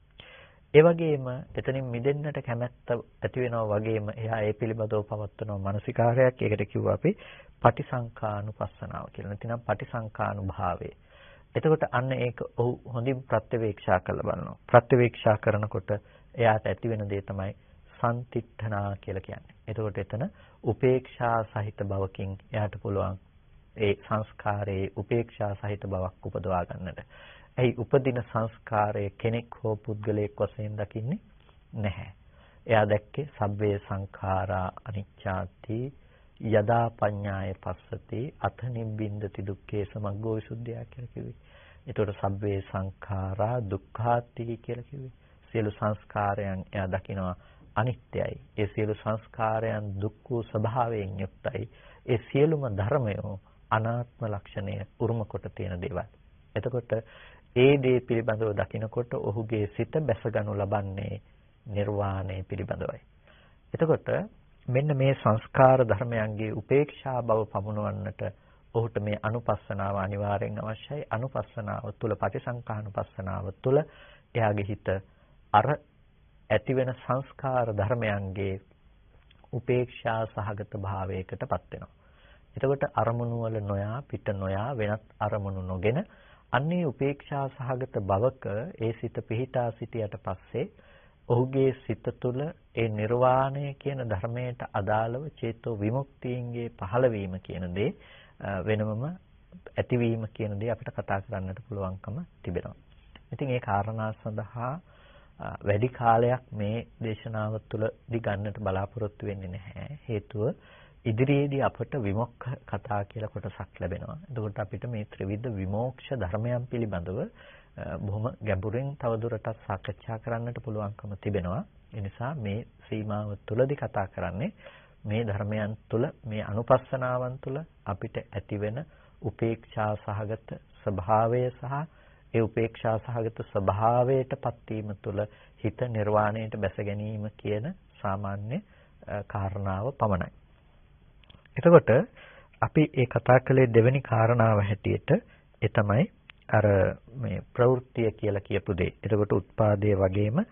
ඒ වගේම එතනින් මිදෙන්නට කැමැත්ත ඇති වෙනවා වගේම එයා ඒ පිළිබඳව පවත්වන මානසිකාරයක්. ඒකට කිව්වා අපි පටිසංඛානුපස්සනාව කියලා. නැතිනම් පටිසංඛානුභාවය. එතකොට අන්න ඒක ඔහු හොඳින් ප්‍රත්‍යවේක්ෂා කරලා බලනවා. ප්‍රත්‍යවේක්ෂා කරනකොට එයාට ඇති වෙන දේ තමයි සම්තිට්ඨනා කියලා කියන්නේ. එතකොට එතන උපේක්ෂා සහිත බවකින් එයාට පුළුවන් ඒ සංස්කාරයේ උපේක්ෂා සහිත බවක් උපදවා ගන්නට. එයි උපදින සංස්කාරය කෙනෙක් හෝ පුද්ගලයෙක් වශයෙන් දකින්නේ නැහැ. එයා දැක්කේ සබ්බේ සංඛාරා අනිච්ඡාති යදා පඤ්ඤාය පස්සති අත නිබ්බින්දති දුක්ඛේ සමග්ගෝ විසුද්ධිය කියලා කිව්වේ. එතකොට සබ්බේ සංඛාරා දුක්ඛාති කියලා කිව්වේ. සියලු සංස්කාරයන් එයා දකිනවා අනිත්‍යයි. ඒ සියලු සංස්කාරයන් දුක් වූ ස්වභාවයෙන් යුක්තයි. ඒ සියලුම ධර්මයෝ අනාත්ම ලක්ෂණය උරුම කොට තියෙන දේවල්. එතකොට ඒ දේ පිළිබඳව දකිනකොට ඔහුගේ සිත බැසගනු ලබන්නේ නිර්වාණය පිළිබඳවයි. එතකොට මෙන්න මේ සංස්කාර ධර්මයන්ගේ උපේක්ෂා බව පමුණවන්නට ඔහුට මේ අනුපස්සනාව අනිවාර්යෙන් අවශ්‍යයි. අනුපස්සනාව තුළ පටිසංඛානුපස්සනාව තුළ එයාගේ හිත අර ඇති වෙන සංස්කාර ධර්මයන්ගේ උපේක්ෂා සහගත භාවයකටපත් වෙනවා. එතකොට අරමුණු වල නොයා පිට නොයා වෙනත් අරමුණු නොගෙන අන්නේ උපේක්ෂා සහගත භවක ඒ සිත පිහිටා සිටියට පස්සේ ඔහුගේ සිත තුළ ඒ නිර්වාණය කියන ධර්මයට අදාළව චේතෝ විමුක්තියන්ගේ පහළවීම කියන දේ වෙනමම ඇතිවීම කියන දේ අපිට කතා කරන්නට පුළුවන්කම තිබෙනවා. ඉතින් ඒ කාරණා සඳහා වැඩි කාලයක් මේ දේශනාව තුළදී ගන්නට බලාපොරොත්තු වෙන්නේ නැහැ. හේතුව ඉදිරියේදී අපට විමුක්ඛ කතා කියලා කොටසක් ලැබෙනවා. එතකොට අපිට මේ ත්‍රිවිධ විමෝක්ෂ ධර්මයන් පිළිබඳව බොහොම ගැඹුරින් තවදුරටත් සාකච්ඡා කරන්නට පුළුවන්කම තිබෙනවා. ඒ නිසා මේ සීමාව තුළදී කතා කරන්නේ මේ ධර්මයන් තුළ මේ අනුපස්සනාවන් තුළ අපිට ඇතිවෙන උපේක්ෂා සහගත ස්වභාවය සහ ඒ උපේක්ෂා සහගත ස්වභාවයටපත් වීම තුළ හිත නිර්වාණයට බැස ගැනීම කියන සාමාන්‍ය කාරණාව පමණයි. එතකොට අපි මේ කතා කළේ දෙවෙනි කාරණාව හැටියට ඒ තමයි අර මේ ප්‍රවෘත්තිය කියලා කියපු දේ. එතකොට උත්පාදයේ වගේම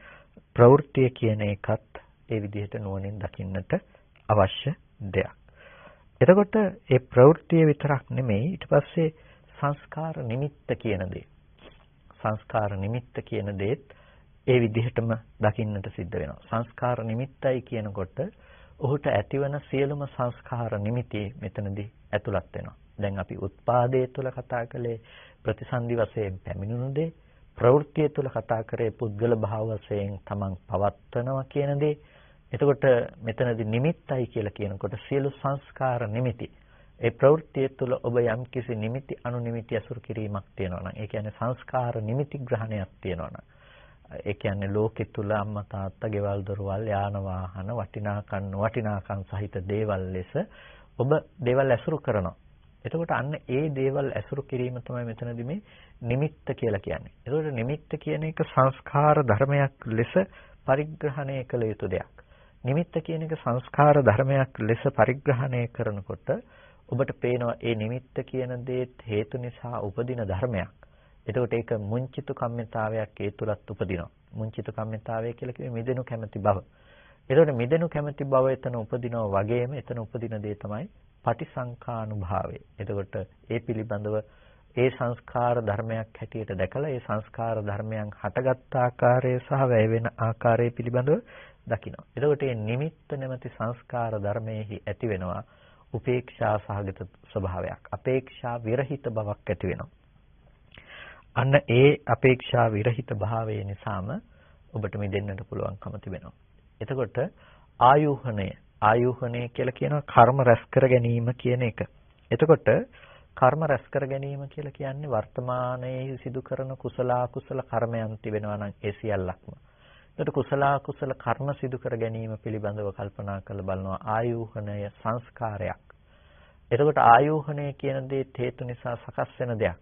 ප්‍රවෘත්තිය කියන එකත් ඒ විදිහට නුවණින් දකින්නට අවශ්‍ය දෙයක්. එතකොට ඒ ප්‍රවෘත්තිය විතරක් නෙමෙයි ඊට පස්සේ සංස්කාර නිමිත්ත කියන දේ. සංස්කාර නිමිත්ත කියන දේත් ඒ විදිහටම දකින්නට සිද්ධ වෙනවා. සංස්කාර නිමිත්තයි කියනකොට ඔහුට ඇතිවන සියලුම සංස්කාර නිමිති මෙතනදී ඇතුළත් වෙනවා. දැන් අපි උත්පාදයේ තුල කතා කළේ ප්‍රතිසන්දි වශයෙන් පැමිණුණු දේ, ප්‍රවෘත්තිය තුල කතා කරේ පුද්ගල භාව වශයෙන් තමන් පවත්වනවා කියන දේ. එතකොට මෙතනදී නිමිත්තයි කියලා කියනකොට සියලු සංස්කාර නිමිති ඒ ප්‍රවෘත්තිය තුළ ඔබ යම් කිසි නිමිති අනුනිමිති අසුරු කිරීමක් තියෙනවා නම් ඒ කියන්නේ සංස්කාර නිමිති ග්‍රහණයක් තියෙනවා නම් ඒ කියන්නේ ලෝකෙ තුල අම්මා තාත්තා ගෙවල් දොරවල් යාන වාහන වටිනාකම් සහිත දේවල් ලෙස ඔබ දේවල් ඇසුරු කරනවා. එතකොට අන්න ඒ දේවල් ඇසුරු කිරීම තමයි මෙතනදී මේ නිමිත්ත කියලා කියන්නේ. එතකොට නිමිත්ත කියන එක සංස්කාර ධර්මයක් ලෙස පරිග්‍රහණය කළ යුතු දෙයක්. නිමිත්ත කියන එක සංස්කාර ධර්මයක් ලෙස පරිග්‍රහණය කරනකොට ඔබට පේනවා ඒ නිමිත්ත කියන දේත් හේතු නිසා උපදින ධර්මයක්. එතකොට ඒක මුංචිත කම්මිතාවයක් ඒ තුලත් උපදිනවා. මුංචිත කම්මිතාවය කියලා කියන්නේ මිදෙනු කැමැති බව. එතකොට මිදෙනු කැමැති බව එතන උපදිනවා වගේම එතන උපදින දේ තමයි පටිසංඛානුභාවය. එතකොට ඒ පිළිබඳව ඒ සංස්කාර ධර්මයක් හැටියට දැකලා ඒ සංස්කාර ධර්මයන් හටගත් ආකාරය සහ වැය වෙන ආකාරය පිළිබඳව දකිනවා. එතකොට මේ නිමිත්ත නැමැති සංස්කාර ධර්මයේහි ඇති වෙනවා උපේක්ෂා සහගත ස්වභාවයක්. අපේක්ෂා විරහිත බවක් ඇති වෙනවා. අන්න ඒ අපේක්ෂා විරහිත භාවය නිසාම ඔබට මිදෙන්නට පුළුවන්කම තිබෙනවා. එතකොට ආයෝහණය කියලා කියනවා කර්ම රැස් කර ගැනීම කියන එක. එතකොට කර්ම රැස් කර ගැනීම කියලා කියන්නේ වර්තමානයේ සිදු කරන කුසල අකුසල කර්මයන් තිබෙනවා නම් ඒ සියල්ලක්ම. එතකොට කුසල අකුසල කර්ම සිදු කර ගැනීම පිළිබඳව කල්පනා කරලා බලනවා ආයෝහණය සංස්කාරයක්. එතකොට ආයෝහණය කියන දේ හේතු නිසා සකස් වෙන දෙයක්.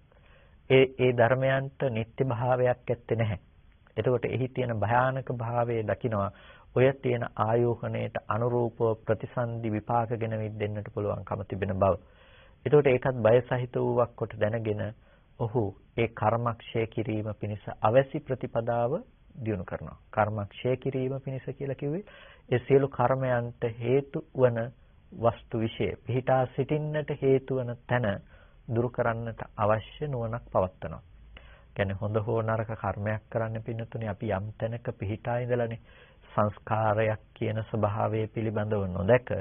ඒ ධර්මයන්ට නිත්‍ය භාවයක් ඇත්තේ නැහැ. එතකොට එහි තියෙන භයානක භාවයේ දකිනවා ඔය තියෙන ආයෝහණයට අනුරූපව ප්‍රතිසන්දි විපාක ගෙන දෙන්නට පුළුවන්කම තිබෙන බව. එතකොට ඒකත් බය සහිත වූවක් කොට දැනගෙන ඔහු ඒ කර්මක්ෂය කිරීම පිණිස අවැසි ප්‍රතිපදාව දියුණු කරනවා. කර්මක්ෂය කිරීම පිණිස කියලා කිව්වේ ඒ සියලු කර්මයන්ට හේතු වන වස්තු විශේෂ පිහිටා සිටින්නට හේතු වන තැන දුරු කරන්නට අවශ්‍ය නුවණක් පවත්නවා. කියන්නේ හොඳ හෝ නරක කර්මයක් කරන්න පින්නතුනේ අපි යම් තැනක පිහිටා ඉඳලානේ සංස්කාරයක් කියන ස්වභාවය පිළිබඳව නොදැක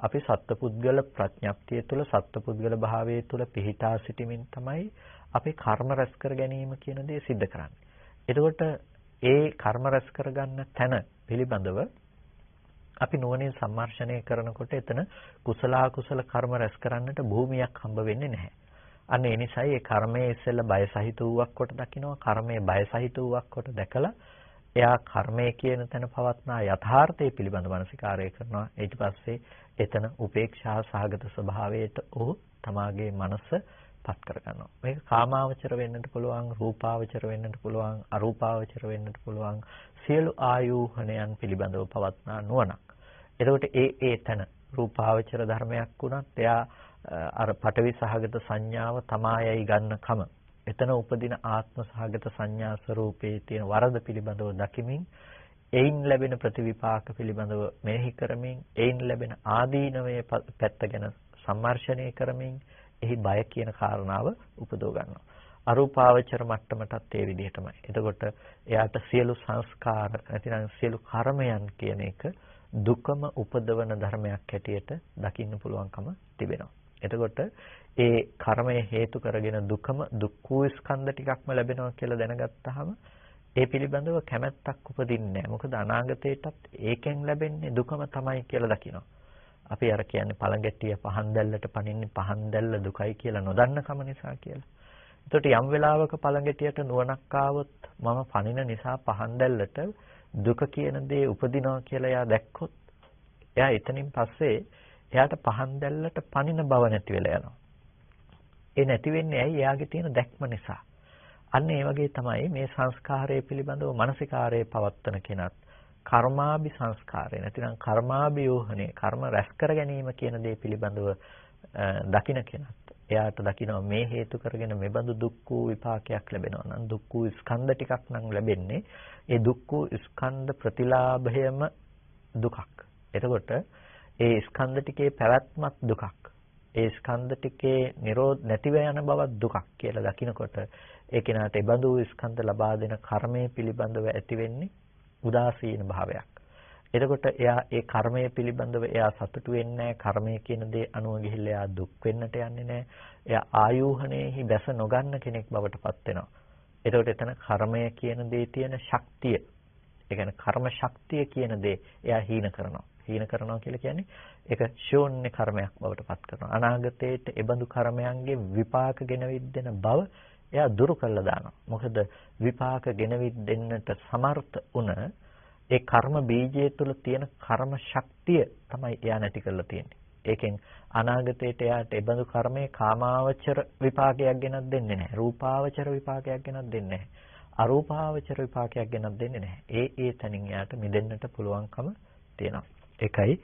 අපි සත්පුද්ගල ප්‍රඥප්තිය තුළ සත්පුද්ගල භාවයේ තුළ පිහිටා සිටීමෙන් තමයි අපි කර්ම රැස් කර ගැනීම කියන දේ සිද්ධ කරන්නේ. එතකොට ඒ කර්ම රැස් කරගන්න තැන පිළිබඳව අපි නුවණින් සම්මර්ෂණය කරනකොට එතන කුසල අකුසල කර්ම රැස් කරන්නට භූමියක් හම්බ වෙන්නේ නැහැ. අන්න ඒ නිසායි ඒ කර්මයේ ඉස්සෙල්ලා බය සහිත වූවක් කොට දකිනවා. කර්මයේ බය සහිත වූවක් කොට දැකලා එයා කර්මය කියන තැන පවත්නා යථාර්ථය පිළිබඳ මනසිකාරය කරනවා. ඊට පස්සේ එතන උපේක්ෂා සහගත ස්වභාවයට ඔහු තමාගේ මනස පත් කරගන්නවා. මේක කාමාවචර වෙන්නට පුළුවන්, රූපාවචර වෙන්නට පුළුවන්, අරූපාවචර වෙන්නට පුළුවන්. සියලු ආයෝහණයන් පිළිබඳව පවත්නා නුවණක්. එතකොට ඒ තැන රූපාවචර ධර්මයක් වුණත් එයා අර පඨවි සහගත සංඥාව තමායයි ගන්න කම. එතන උපදින ආත්ම සහගත සංඥා ස්වરૂපයේ තියෙන වරද පිළිබඳව දකිමින් එයින් ලැබෙන ප්‍රතිවිපාක පිළිබඳව මෙනෙහි කරමින් එයින් ලැබෙන ආදීනවයේ පැත්ත ගැන සම්මර්ෂණය කරමින් එහි බය කියන කාරණාව උපදව ගන්නවා. අරූපාවචර මට්ටමටත් ඒ විදිහටමයි. එතකොට එයාට සියලු සංස්කාර නැතිනම් සියලු කර්මයන් කියන එක දුකම උපදවන ධර්මයක් හැටියට දකින්න පුළුවන්කම තිබෙනවා. එතකොට ඒ කර්මය හේතු කරගෙන දුකම දුක් වූ ස්කන්ධ ටිකක්ම ලැබෙනවා කියලා දැනගත්තාම ඒ පිළිබඳව කැමැත්තක් උපදින්නේ නැහැ. මොකද අනාගතේටත් ඒකෙන් ලැබෙන්නේ දුකම තමයි කියලා දකිනවා. අපි අර කියන්නේ පළඟැටිය පහන් දැල්ලට පනින්නේ පහන් දැල්ල දුකයි කියලා නොදන්න කම නිසා කියලා. එතකොට යම් වෙලාවක පළඟැටියට නුවණක් ආවොත් මම පනින නිසා පහන් දැල්ලට දුක කියන දේ උපදිනවා කියලා එයා දැක්කොත් එයා එතනින් පස්සේ එයාට පහන් දැල්ලට පනින බව නැති වෙලා යනවා. ඒ නැති වෙන්නේ ඇයි? එයාගේ තියෙන දැක්ම නිසා. අන්න ඒ වගේ තමයි මේ සංස්කාරය පිළිබඳව මානසිකාරයේ පවත්තන කෙනත් කර්මාභි සංස්කාරය නැතිනම් කර්මාභියෝහණය කර්ම රැස් කර ගැනීම කියන දේ පිළිබඳව දකින කෙනත් එයාට දකිනවා මේ හේතු කරගෙන මෙබඳු දුක් වූ විපාකයක් ලැබෙනවා නම් දුක් වූ ස්කන්ධ ටිකක් නම් ලැබෙන්නේ ඒ දුක් වූ ස්කන්ධ ප්‍රතිලාභයම දුකක්. එතකොට ඒ ස්කන්ධ ටිකේ පැවැත්මත් දුකක්. ඒ ස්කන්ධ ටිකේ නිරෝධ නැතිව යන බවත් දුකක් කියලා දකිනකොට ඒ කෙනාට ඒ බඳු ස්කන්ධ ලබා දෙන කර්මයේ පිළිබඳව ඇති වෙන්නේ උදාසීන භාවයක්. එතකොට එයා ඒ කර්මයේ පිළිබඳව එයා සතුටු වෙන්නේ නැහැ. කර්මය කියන දේ අනුව ගිහිල්ලා එයා දුක් වෙන්නට යන්නේ නැහැ. එයා ආයෝහණයෙහි බැස නොගන්න කෙනෙක් බවට පත් වෙනවා. එතකොට එතන කර්මය කියන දේ තියෙන ශක්තිය, ඒ කියන්නේ කර්ම ශක්තිය කියන දේ එයා හීන කරනවා. හීන කරනවා කියලා කියන්නේ ඒක ශූන්‍ය කර්මයක් බවට පත් කරනවා. අනාගතයේට ඒ බඳු කර්මයන්ගේ විපාක ගෙනවිත් දෙන බව එයා දුරු කරලා දානවා. මොකද විපාක ගෙනවිත් දෙන්නට සමර්ථ වුණ ඒ කර්ම බීජය තුළ තියෙන කර්ම ශක්තිය තමයි එයා නැති කරලා තියෙන්නේ. ඒකෙන් අනාගතයට එයාට ඒ බඳු කර්මයේ කාමාවචර විපාකයක් ගෙනත් දෙන්නේ නැහැ. රූපාවචර විපාකයක් ගෙනත් දෙන්නේ නැහැ. අරූපාවචර විපාකයක් ගෙනත් දෙන්නේ නැහැ. ඒ තනින් එයාට මිදෙන්නට පුළුවන්කම තියෙනවා. ඒකයි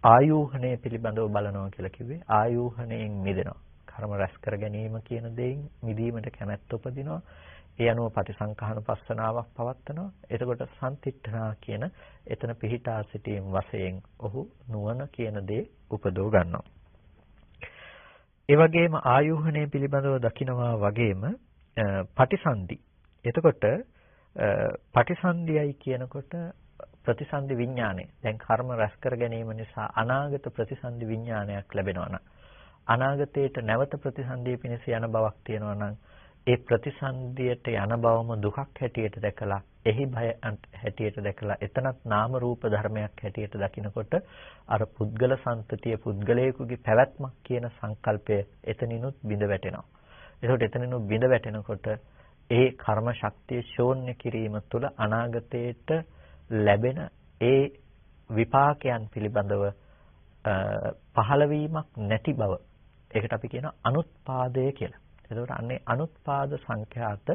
ආයෝහණය පිළිබඳව බලනවා කියලා කිව්වේ. ආයෝහණයෙන් මිදෙනවා. කර්ම රැස් කර ගැනීම කියන දෙයින් මිදීමට කැමැත්ත උපදිනවා. ඒ අනුව පටිසංඛානුපස්සනාවක් පවත්නවා. එතකොට සම්තිට්ඨනා කියන එතන පිහිටා සිටීම වශයෙන් ඔහු නුවණ කියන දේ උපදව ගන්නවා. ඒ වගේම ආයෝහණය පිළිබඳව දකිනවා වගේම පටිසන්ධි. එතකොට පටිසන්ධියයි කියනකොට ප්‍රතිසන්ධි විඥානය. දැන් කර්ම රැස් කර ගැනීම නිසා අනාගත ප්‍රතිසන්ධි විඥානයක් ලැබෙනවා නම් අනාගතයට නැවත ප්‍රතිසන්ධිය පිණිස යන බවක් තියෙනවා නම් ඒ ප්‍රතිසන්ධියට යන බවම දුකක් හැටියට දැකලා එහි බය හැටියට දැකලා එතනත් නාම රූප ධර්මයක් හැටියට දකිනකොට අර පුද්ගල සන්තතිය පුද්ගලයෙකුගේ පැවැත්මක් කියන සංකල්පය එතනිනුත් බිඳ වැටෙනවා. ඒකට එතනිනුත් බිඳ වැටෙනකොට ඒ කර්ම ශක්තිය ශෝන්‍ය කිරීම තුළ අනාගතයට ලැබෙන ඒ විපාකයන් පිළිබඳව පහළවීමක් නැති බව ඒකට අපි කියනවා අනුත්පාදය කියලා. එතකොට අන්නේ අනුත්පාද සංඛ්‍යාත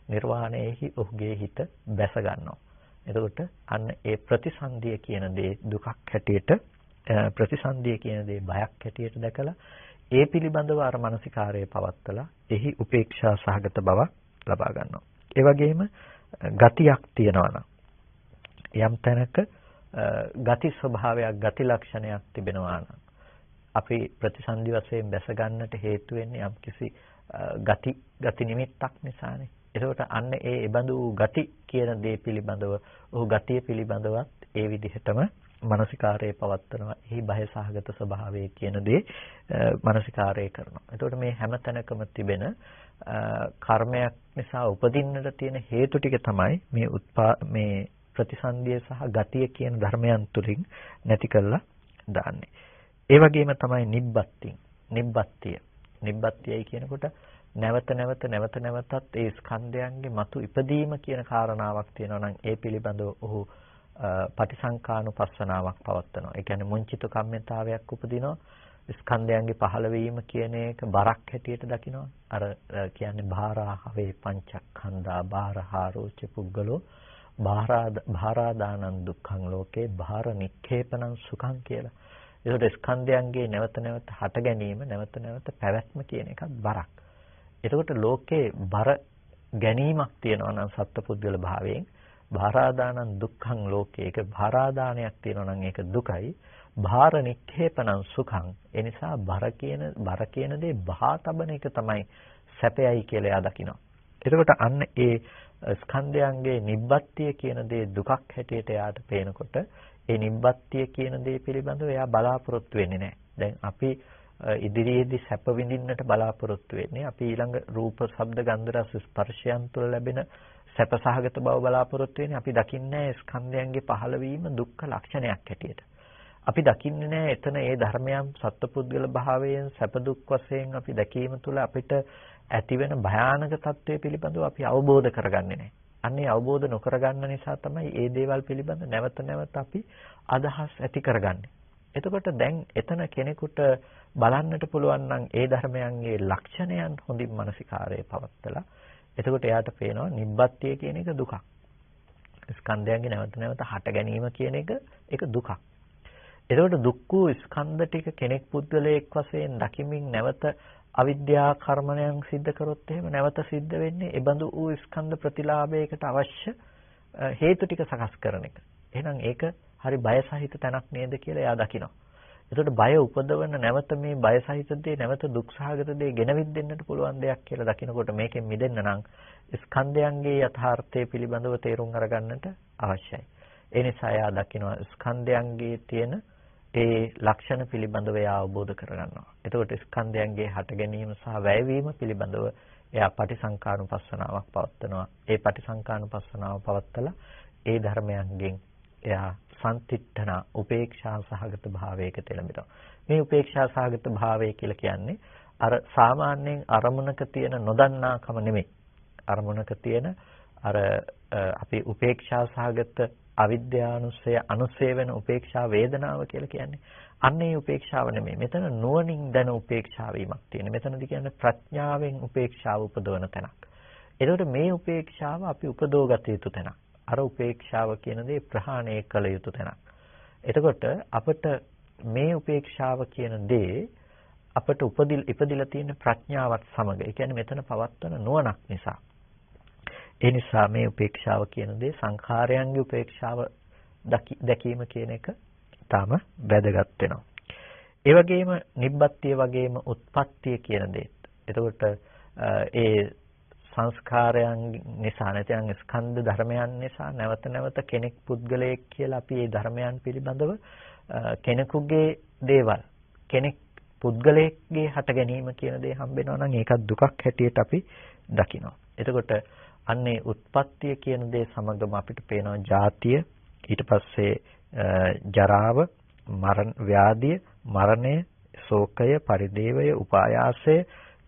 නිර්වාණයෙහි ඔහුගේ හිත බැස ගන්නවා. එතකොට අන්න ඒ ප්‍රතිසන්දිය කියන දේ දුකක් හැටියට ප්‍රතිසන්දිය කියන දේ බයක් හැටියට දැකලා ඒ පිළිබඳව අර මානසිකාරයේ පවත්තලා එහි උපේක්ෂා සහගත බවක් ලබා ගන්නවා. ඒ වගේම ගතියක් තියෙනවා නම් යම් තැනක ගති ස්වභාවයක් ගති ලක්ෂණයක් තිබෙනවා නම් අපි ප්‍රතිසන්දි වශයෙන් බැස ගන්නට හේතු වෙන්නේ යම් කිසි ගති නිමිත්තක් නිසානේ. ඒකට අන්න ඒ බඳු ගති කියන දේ පිළිබඳව ඔහු ගතිය පිළිබඳවත් ඒ විදිහටම මානසිකාරයේ පවත්වනවා. එහි බයසහගත ස්වභාවය කියන දේ මානසිකාරය කරනවා. එතකොට මේ හැම තැනකම තිබෙන කර්මයක් නිසා උපදින්නට තියෙන හේතු ටික තමයි මේ ප්‍රතිසන්දිය සහ ගතිය කියන ධර්මයන් තුලින් නැති කරලා දාන්නේ. ඒ වගේම තමයි නිබ්බත්තියයි කියනකොට නැවත නැවතත් ඒ ස්කන්ධයන්ගේ මතු ඉපදීම කියන කාරණාවක් තියෙනවා නම් ඒ පිළිබඳව ඔහු පටිසංකානුපස්සනාවක් පවත්වනවා. ඒ කියන්නේ මුංචිත කම්මිතාවයක් උපදිනවා. ස්කන්ධයන්ගේ පහළවීම කියන එක බරක් හැටියට දකිනවා. අර කියන්නේ භාරාහවේ පංචස්කන්ධා භාරහාරෝච පුද්ගලෝ භාරාදානං දුක්ඛං ලෝකේ භාර නික්ඛේපනං සුඛං කියලා. ඒකට ස්කන්ධයන්ගේ නැවත නැවත හට ගැනීම නැවත නැවත පැවැත්ම කියන එකත් බරක්. එතකොට ලෝකේ බර ගැනීමක් තියෙනවා නම් සත්පුද්ගල භාවයෙන් භාරාදානං දුක්ඛං ලෝකේ ඒක භාරාදානයක් තියෙනවා නම් ඒක දුකයි. භාර නික්ඛේපණං සුඛං. ඒ නිසා බර කියන දේ බහා තබන එක තමයි සැපයයි කියලා එයා දකිනවා. එතකොට අන්න ඒ ස්කන්ධයන්ගේ නිබ්බත්තිය කියන දේ දුකක් හැටියට එයාට පේනකොට ඒ නිබ්බත්තිය කියන දේ පිළිබඳව එයා බලාපොරොත්තු වෙන්නේ නැහැ. දැන් අපි ඉදිරියේදී සැප විඳින්නට බලාපොරොත්තු වෙන්නේ අපි ඊළඟ රූප, ශබ්ද, ගන්ධ, රස, ස්පර්ශයන් තුළ ලැබෙන සැපසහගත බව බලාපොරොත්තු වෙන්නේ. අපි දකින්නේ ස්කන්ධයන්ගේ පහළවීම දුක්ඛ ලක්ෂණයක් හැටියට. අපි දකින්නේ නැහැ එතන ඒ ධර්මයන් සත්පුද්ගල භාවයෙන් සැප දුක් වශයෙන් අපි දැකීම තුළ අපිට ඇතිවෙන භයානක තත්ත්වය පිළිබඳව අපි අවබෝධ කරගන්නේ නැහැ. අන්නේ අවබෝධ නොකරගන්න නිසා තමයි මේ දේවල් පිළිබඳ නැවත නැවත අපි අදහස් ඇති කරගන්නේ. එතකොට දැන් එතන කෙනෙකුට බලන්නට පුළුවන් නම් ඒ ධර්මයන්ගේ ලක්ෂණයන් හොඳින් මනසිකාරයේ පවත්තලා එතකොට එයාට පේනවා නිබ්බත්තිය කියන එක දුකක්. ස්කන්ධයන්ගේ නැවත නැවත හට ගැනීම කියන එක ඒක දුකක්. එතකොට දුක් වූ ස්කන්ධ ටික කෙනෙක් පුද්ගලයෙක් වශයෙන් දකිමින් නැවත අවිද්‍යා කර්මණයන් සිද්ධ කරොත් එහෙම නැවත සිද්ධ වෙන්නේ ඒ බඳු වූ ස්කන්ධ ප්‍රතිලාභයකට අවශ්‍ය හේතු ටික සකස් කරන එක. එහෙනම් ඒක හරි බය සහිත තැනක් නේද කියලා එයා දකිනවා. එතකොට බය උපදවන නැවත මේ බය සහිත දේ නැවත දුක් සහගත දේ ගෙනවිත් දෙන්නට පුළුවන් දෙයක් කියලා දකිනකොට මේකෙන් මිදෙන්න නම් ස්කන්ධයන්ගේ යථාර්ථය පිළිබඳව තේරුම් අරගන්නට අවශ්‍යයි. ඒ නිසා එයා දකිනවා ස්කන්ධයන්ගේ තියෙන ඒ ලක්ෂණ පිළිබඳව එයා අවබෝධ කරගන්නවා. එතකොට ස්කන්ධයන්ගේ හට ගැනීම සහ වැයවීම පිළිබඳව එයා පටිසංකානුපස්සනාවක් පවත්වනවා. ඒ පටිසංකානුපස්සනාව පවත්තලා ඒ ධර්මයන්ගෙන් එයා සම්තිත්තන උපේක්ෂා සහගත භාවයකට එළඹෙනවා. මේ උපේක්ෂා සහගත භාවය කියලා කියන්නේ අර සාමාන්‍යයෙන් අරමුණක තියෙන නොදන්නාකම නෙමෙයි. අරමුණක තියෙන අර අපි උපේක්ෂා සහගත අවිද්‍යානුසය අනුසය වෙන උපේක්ෂා වේදනාව කියලා කියන්නේ. අන්න ඒ උපේක්ෂාව නෙමෙයි. මෙතන නුවණින් දැන උපේක්ෂා වීමක් තියෙනවා. මෙතනදී කියන්නේ ප්‍රඥාවෙන් උපේක්ෂාව උපදවන තැනක්. එතකොට මේ උපේක්ෂාව අපි උපදවගත යුතු තැනක්. අර උපේක්ෂාව කියන දේ ප්‍රහාණය කළ යුතු තැනක්. එතකොට අපිට මේ උපේක්ෂාව කියන දේ අපිට ඉපදිලා තියෙන ප්‍රඥාවත් සමග. ඒ කියන්නේ මෙතන පවත්වන නුවණක් නිසා. ඒ නිසා මේ උපේක්ෂාව කියන දේ සංඛාරයන්ගේ උපේක්ෂාව දැකීම කියන එක තාම වැදගත් වෙනවා. ඒ වගේම නිබ්බත්තිය වගේම උත්පත්තිය කියන දේත්. එතකොට ඒ සංස්කාරයන් නිසා නැත්නම් ස්කන්ධ ධර්මයන් නිසා නැවත නැවත කෙනෙක් පුද්ගලයෙක් කියලා අපි මේ ධර්මයන් පිළිබඳව කෙනෙකුගේ දේවල් කෙනෙක් පුද්ගලයෙක්ගේ හට ගැනීම කියන දේ හම්බෙනවා නම් ඒකත් දුකක් හැටියට අපි දකිනවා. එතකොට අන්නේ උත්පත්තිය කියන දේ සමගම අපිට පේනවා ජාතිය, ඊට පස්සේ ජරාව, ව්‍යාධිය, මරණය, ශෝකය, පරිදේවය, උපායාසය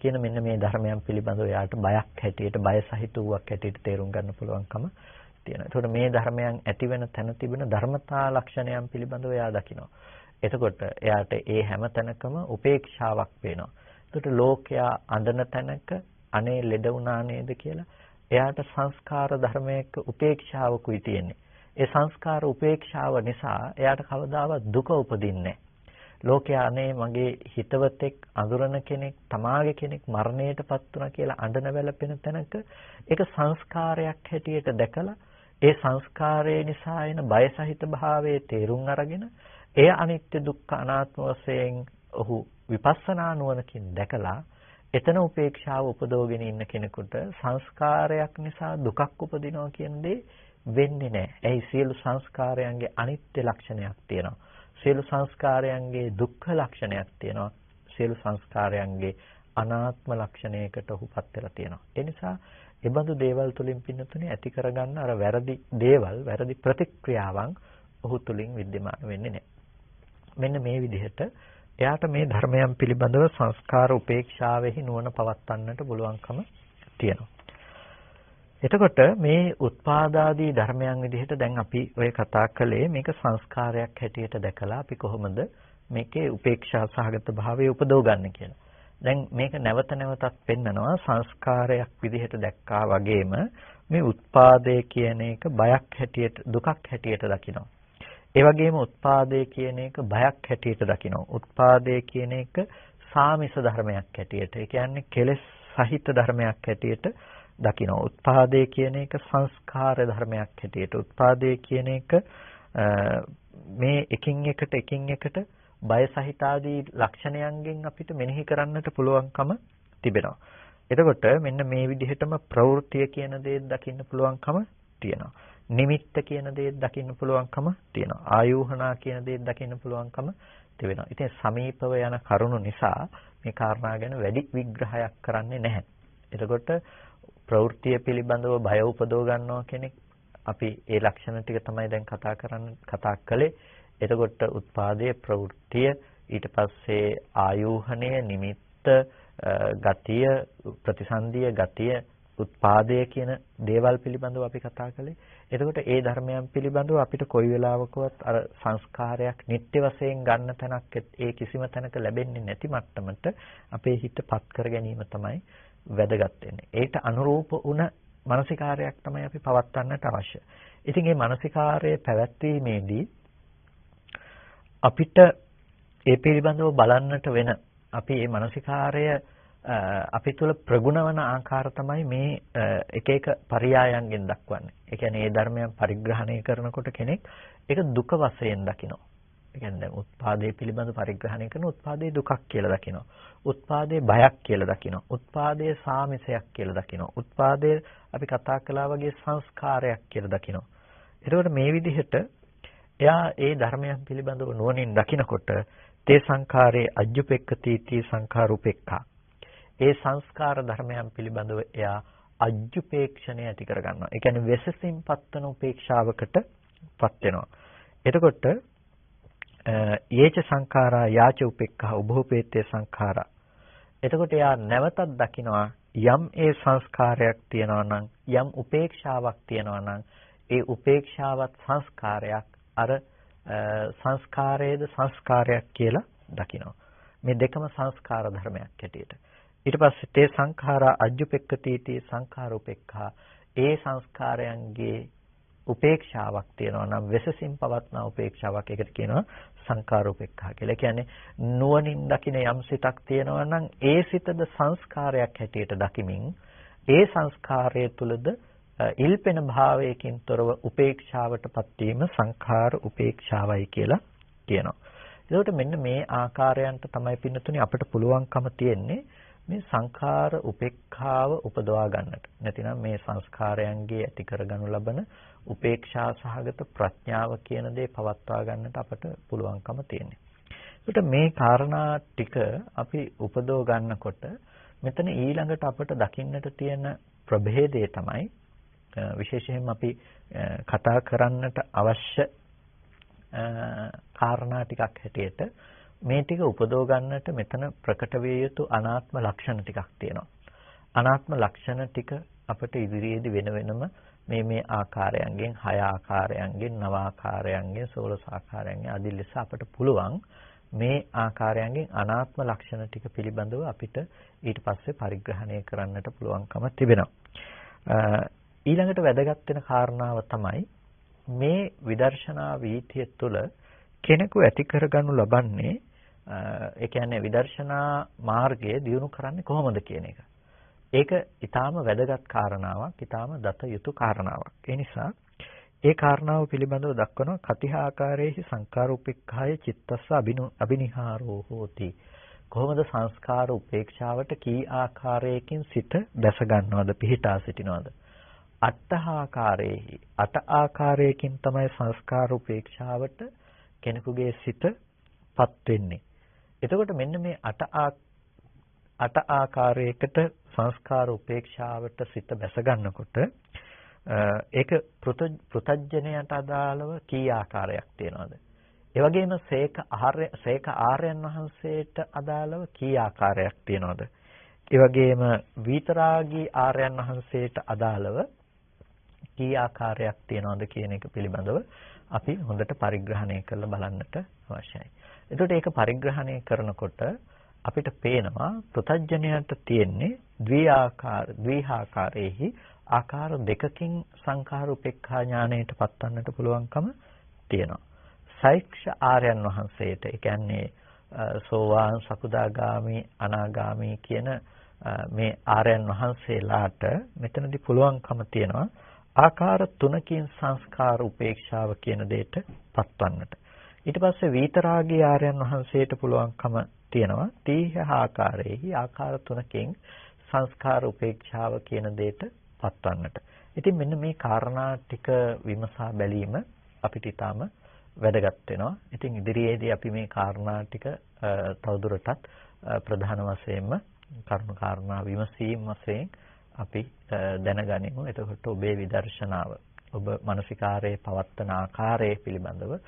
කියන මෙන්න මේ ධර්මයන් පිළිබඳව යාට බයක් හැටියට, බය සහිත වූවක් හැටියට තේරුම් ගන්න පුළුවන්කම තියෙනවා. එතකොට මේ ධර්මයන් ඇති වෙන තැන තිබෙන ධර්මතා ලක්ෂණයන් පිළිබඳව එයා දකිනවා. එතකොට එයාට ඒ හැම තැනකම උපේක්ෂාවක් පේනවා. එතකොට ලෝකයා අඳන තැනක අනේ ලෙඩ වුණා නේද කියලා එයාට සංස්කාර ධර්මයක උපේක්ෂාවකුයි තියෙන්නේ. ඒ සංස්කාර උපේක්ෂාව නිසා එයාට කවදාවත් දුක උපදින්නේ නැහැ. ලෝකයා අනේ මගේ හිතවතෙක් අඳුරන කෙනෙක්, තමාගේ කෙනෙක් මරණයටපත් වුණා කියලා අඬන වැළපෙන තැනක ඒක සංස්කාරයක් හැටියට දැකලා ඒ සංස්කාරය නිසා එන බය සහිත භාවයේ තේරුම් අරගෙන එය අනිත්‍ය දුක්ඛ අනාත්ම වශයෙන් ඔහු විපස්සනා නුවණකින් දැකලා එතන උපේක්ෂාව උපදවගෙන ඉන්න කෙනෙකුට සංස්කාරයක් නිසා දුකක් උපදිනවා කියන දේ වෙන්නේ නැහැ. එයි සියලු සංස්කාරයන්ගේ අනිත්‍ය ලක්ෂණයක් තියෙනවා. සියලු සංස්කාරයන්ගේ දුක්ඛ ලක්ෂණයක් තියෙනවා. සියලු සංස්කාරයන්ගේ අනාත්ම ලක්ෂණයකට ඔහුපත් වෙලා තියෙනවා. ඒ නිසා ඒ බඳු දේවල් තුලින් පින්නතුනේ ඇති කරගන්න අර වැරදි දේවල්, වැරදි ප්‍රතික්‍රියාවන් ඔහු තුලින් विद्यमान වෙන්නේ නැහැ. මෙන්න මේ විදිහට එයාට මේ ධර්මයන් පිළිබඳව සංස්කාර උපේක්ෂාවෙහි නුවණ පවත්වන්නට පුළුවන්කම තියෙනවා. එතකොට මේ උත්පාදාදී ධර්මයන් විදිහට දැන් අපි ඔය කතා කළේ මේක සංස්කාරයක් හැටියට දැකලා අපි කොහොමද මේකේ උපේක්ෂා සහගත භාවය උපදව ගන්න කියලා. දැන් මේක නැවත නැවතත් පෙන්නනවා සංස්කාරයක් විදිහට දැක්කා වගේම මේ උත්පාදේ කියන එක බයක් හැටියට දුකක් හැටියට දකිනවා. ඒ වගේම උත්පාදේ කියන එක බයක් හැටියට දකිනවා. උත්පාදේ කියන එක සාමිස ධර්මයක් හැටියට. ඒ කියන්නේ කෙලෙස් සහිත ධර්මයක් හැටියට දකිනවා. උත්පාදේ කියන එක සංස්කාර ධර්මයක් හැටියට. උත්පාදේ කියන එක මේ එකින් එකට බය සහිත ආදී ලක්ෂණයන්ගෙන් අපිට මෙනෙහි කරන්නට පුළුවන්කම තිබෙනවා. එතකොට මෙන්න මේ විදිහටම ප්‍රවෘත්තිය කියන දේ දකින්න පුළුවන්කම තියෙනවා. නිමිත්ත කියන දේ දකින්න පුළුවන්කම තියෙනවා. ආයෝහනා කියන දේ දකින්න පුළුවන්කම තිබෙනවා. ඉතින් සමීපව යන කරුණු නිසා මේ කාරණා ගැන වැඩි විග්‍රහයක් කරන්නේ නැහැ. එතකොට ප්‍රවෘත්තිය පිළිබඳව බය උපදව ගන්නවා කෙනෙක් අපි ඒ ලක්ෂණ ටික තමයි දැන් කතා කළේ. එතකොට උත්පාදයේ ප්‍රවෘත්තිය ඊට පස්සේ ආයෝහණය නිමිත්ත ගතිය ප්‍රතිසන්දිය ගතිය උත්පාදය කියන දේවල් පිළිබඳව අපි කතා කළේ. එතකොට ඒ ධර්මයන් පිළිබඳව අපිට කොයි වෙලාවකවත් අර සංස්කාරයක් නිත්‍ය වශයෙන් ගන්න තැනක් ඒ කිසිම තැනක ලැබෙන්නේ නැති මට්ටමට අපේ හිතපත් කර ගැනීම තමයි වැදගත් වෙන්නේ. ඒට අනුරූප වුණ මානසිකාරයක් තමයි අපි පවත්වන්නට අවශ්‍ය. ඉතින් මේ මානසිකාරය පැවැත්වීමේදී අපිට ඒ පිළිබඳව බලන්නට වෙන අපි මේ මානසිකාරය අපි තුළ ප්‍රගුණ වන ආකාර තමයි මේ එක එක පරයයන්ගෙන් දක්වන්නේ. ඒ කියන්නේ මේ ධර්මයන් පරිග්‍රහණය කරනකොට කෙනෙක් ඒක දුක වශයෙන් දකිනවා. ඒ කියන්නේ දැන් උත්පාදයේ පිළිබඳ පරිග්‍රහණය කරන උත්පාදයේ දුකක් කියලා දකිනවා. උත්පාදයේ බයක් කියලා දකිනවා. උත්පාදයේ සාමිසයක් කියලා දකිනවා. උත්පාදයේ අපි කතා කළා වගේ සංස්කාරයක් කියලා දකිනවා. එතකොට මේ විදිහට එයා ඒ ධර්මයන් පිළිබඳව නුවණින් දකිනකොට තේ සංඛාරේ අජ්ජුපෙක්ඛති තී සංඛාරුපෙක්ඛා ඒ සංස්කාර ධර්මයන් පිළිබඳව එයා අජ්ජුපේක්ෂණය ඇති කර ගන්නවා. ඒ කියන්නේ වෙසසින් පත්වන උපේක්ෂාවකට පත් වෙනවා. එතකොට යේච සංඛාරා යාච උපේක්ඛා උභෝපේත්තේ සංඛාරා. එතකොට එයා නැවතත් දකිනවා යම් ඒ සංස්කාරයක් තියෙනවා නම් යම් උපේක්ෂාවක් තියෙනවා නම් ඒ උපේක්ෂාවත් සංස්කාරයක් අර සංස්කාරයේද සංස්කාරයක් කියලා දකිනවා. මේ දෙකම සංස්කාර ධර්මයක් හැටියට. ඊට පස්සේ තේ සංඛාරා අජ්ජුපෙක්ඛති සංඛාරෝපේක්ඛා ඒ සංස්කාරයන්ගේ උපේක්ෂාවක් තියෙනවා නම් වෙසසින් පවත්නා උපේක්ෂාවක් ඒකට කියනවා සංඛාරෝපේක්ඛා කියලා. ඒ කියන්නේ නුවණින් දකින යම් සිතක් තියෙනවා නම් ඒ සිතද සංස්කාරයක් හැටියට දකිමින් ඒ සංස්කාරය තුළද ඉල්පෙන භාවයකින් තොරව උපේක්ෂාවටපත් වීම සංඛාර උපේක්ෂාවයි කියලා කියනවා. ඒකට මෙන්න මේ ආකාරයන්ට තමයි පින්නතුනේ අපිට පුළුවන්කම තියෙන්නේ මේ සංඛාර උපේක්ඛාව උපදවා ගන්නට. නැතිනම් මේ සංස්කාරයන්ගේ ඇති කරගනු ලබන උපේක්ෂා සහගත ප්‍රඥාව කියන දේ පවත්වා ගන්නට අපට පුළුවන්කම තියෙන්නේ. ඒකට මේ කාරණා ටික අපි උපදව ගන්නකොට මෙතන ඊළඟට අපට දකින්නට තියෙන ප්‍රභේදය තමයි විශේෂයෙන්ම අපි කතා කරන්නට අවශ්‍ය කාරණා ටිකක් හැටියට මේ ටික උපදව ගන්නට මෙතන ප්‍රකට විය යුතු අනාත්ම ලක්ෂණ ටිකක් තියෙනවා. අනාත්ම ලක්ෂණ ටික අපිට ඉදිරියේදී වෙන වෙනම මේ ආකාරයන්ගෙන් 6 ආකාරයන්ගෙන් 9 ආකාරයන්ගෙන් 16 ආකාරයන්ගෙන් ආදී ලෙස අපිට පුළුවන් මේ ආකාරයන්ගෙන් අනාත්ම ලක්ෂණ ටික පිළිබඳව අපිට ඊට පස්සේ පරිග්‍රහණය කරන්නට පුළුවන්කම තිබෙනවා. ඊළඟට වැදගත් වෙන කාරණාව තමයි මේ විදර්ශනා වීතිය තුළ කෙනෙකු ඇති කරගනු ලබන්නේ ඒ කියන්නේ විදර්ශනා මාර්ගය දියුණු කරන්නේ කොහොමද කියන එක. ඒක ඊටාම වැදගත් කාරණාවක්, ඊටාම දත යුතු කාරණාවක්. ඒ නිසා ඒ කාරණාව පිළිබඳව දක්වන කතිහාකාරයේහි සංකාරූපේක්ඛාය චිත්තස්ස අබිනිහාරෝ හෝති. කොහොමද සංස්කාර උපේක්ෂාවට කී ආකාරයකින් සිත දැස ගන්නවද, පිහිටා සිටිනවද? අට්ඨාකාරයේහි 8 ආකාරයකින් තමයි සංස්කාර උපේක්ෂාවට කෙනෙකුගේ සිතපත් වෙන්නේ. එතකොට මෙන්න මේ 8 ආකාරයකට සංස්කාර උපේක්ෂාවට සිත බැස ගන්නකොට ඒක පෘතජ්ජනයට අදාළව කී ආකාරයක් තියෙනවද? ඒ වගේම සේක ආර්යයන් වහන්සේට අදාළව කී ආකාරයක් තියෙනවද? ඒ වගේම විතරාගී ආර්යයන් වහන්සේට අදාළව කී ආකාරයක් තියෙනවද කියන එක පිළිබඳව අපි හොඳට පරිග්‍රහණය කරලා බලන්නට අවශ්‍යයි. එතකොට ඒක පරිග්‍රහණය කරනකොට අපිට පේනවා පෘතජ්ජනයට තියෙන්නේ ද්විආකාරයේහි ආකාර දෙකකින් සංඛාර උපේක්ඛා ඥාණයට පත්වන්නට පුළුවන්කම තියෙනවා. සෛක්ෂ ආර්යයන් වහන්සේට ඒ කියන්නේ සෝවාන් සකුදාගාමි අනාගාමි කියන මේ ආර්යයන් වහන්සේලාට මෙතනදී පුළුවන්කම තියෙනවා ආකාර 3කින් සංස්කාර උපේක්ෂාව කියන දෙයට පත්වන්නට. ඊට පස්සේ විතරාගී ආර්යයන් වහන්සේට පුළුවන්කම තියෙනවා තීහ ආකාරයේහි ආකාර තුනකින් සංස්කාර උපේක්ෂාව කියන දෙයට පත්වන්නට. ඉතින් මෙන්න මේ කාරණා ටික විමසා බැලීම අපිට ඊටාම වැදගත් වෙනවා. ඉතින් ඉදිරියේදී අපි මේ කාරණා ටික තවදුරටත් ප්‍රධාන වශයෙන්ම කරුණු කාරණා විමසීම් වශයෙන් අපි දැනගනිමු. එතකොට ඔබේ විදර්ශනාව ඔබ මානසිකාරයේ පවත්තන ආකාරය පිළිබඳව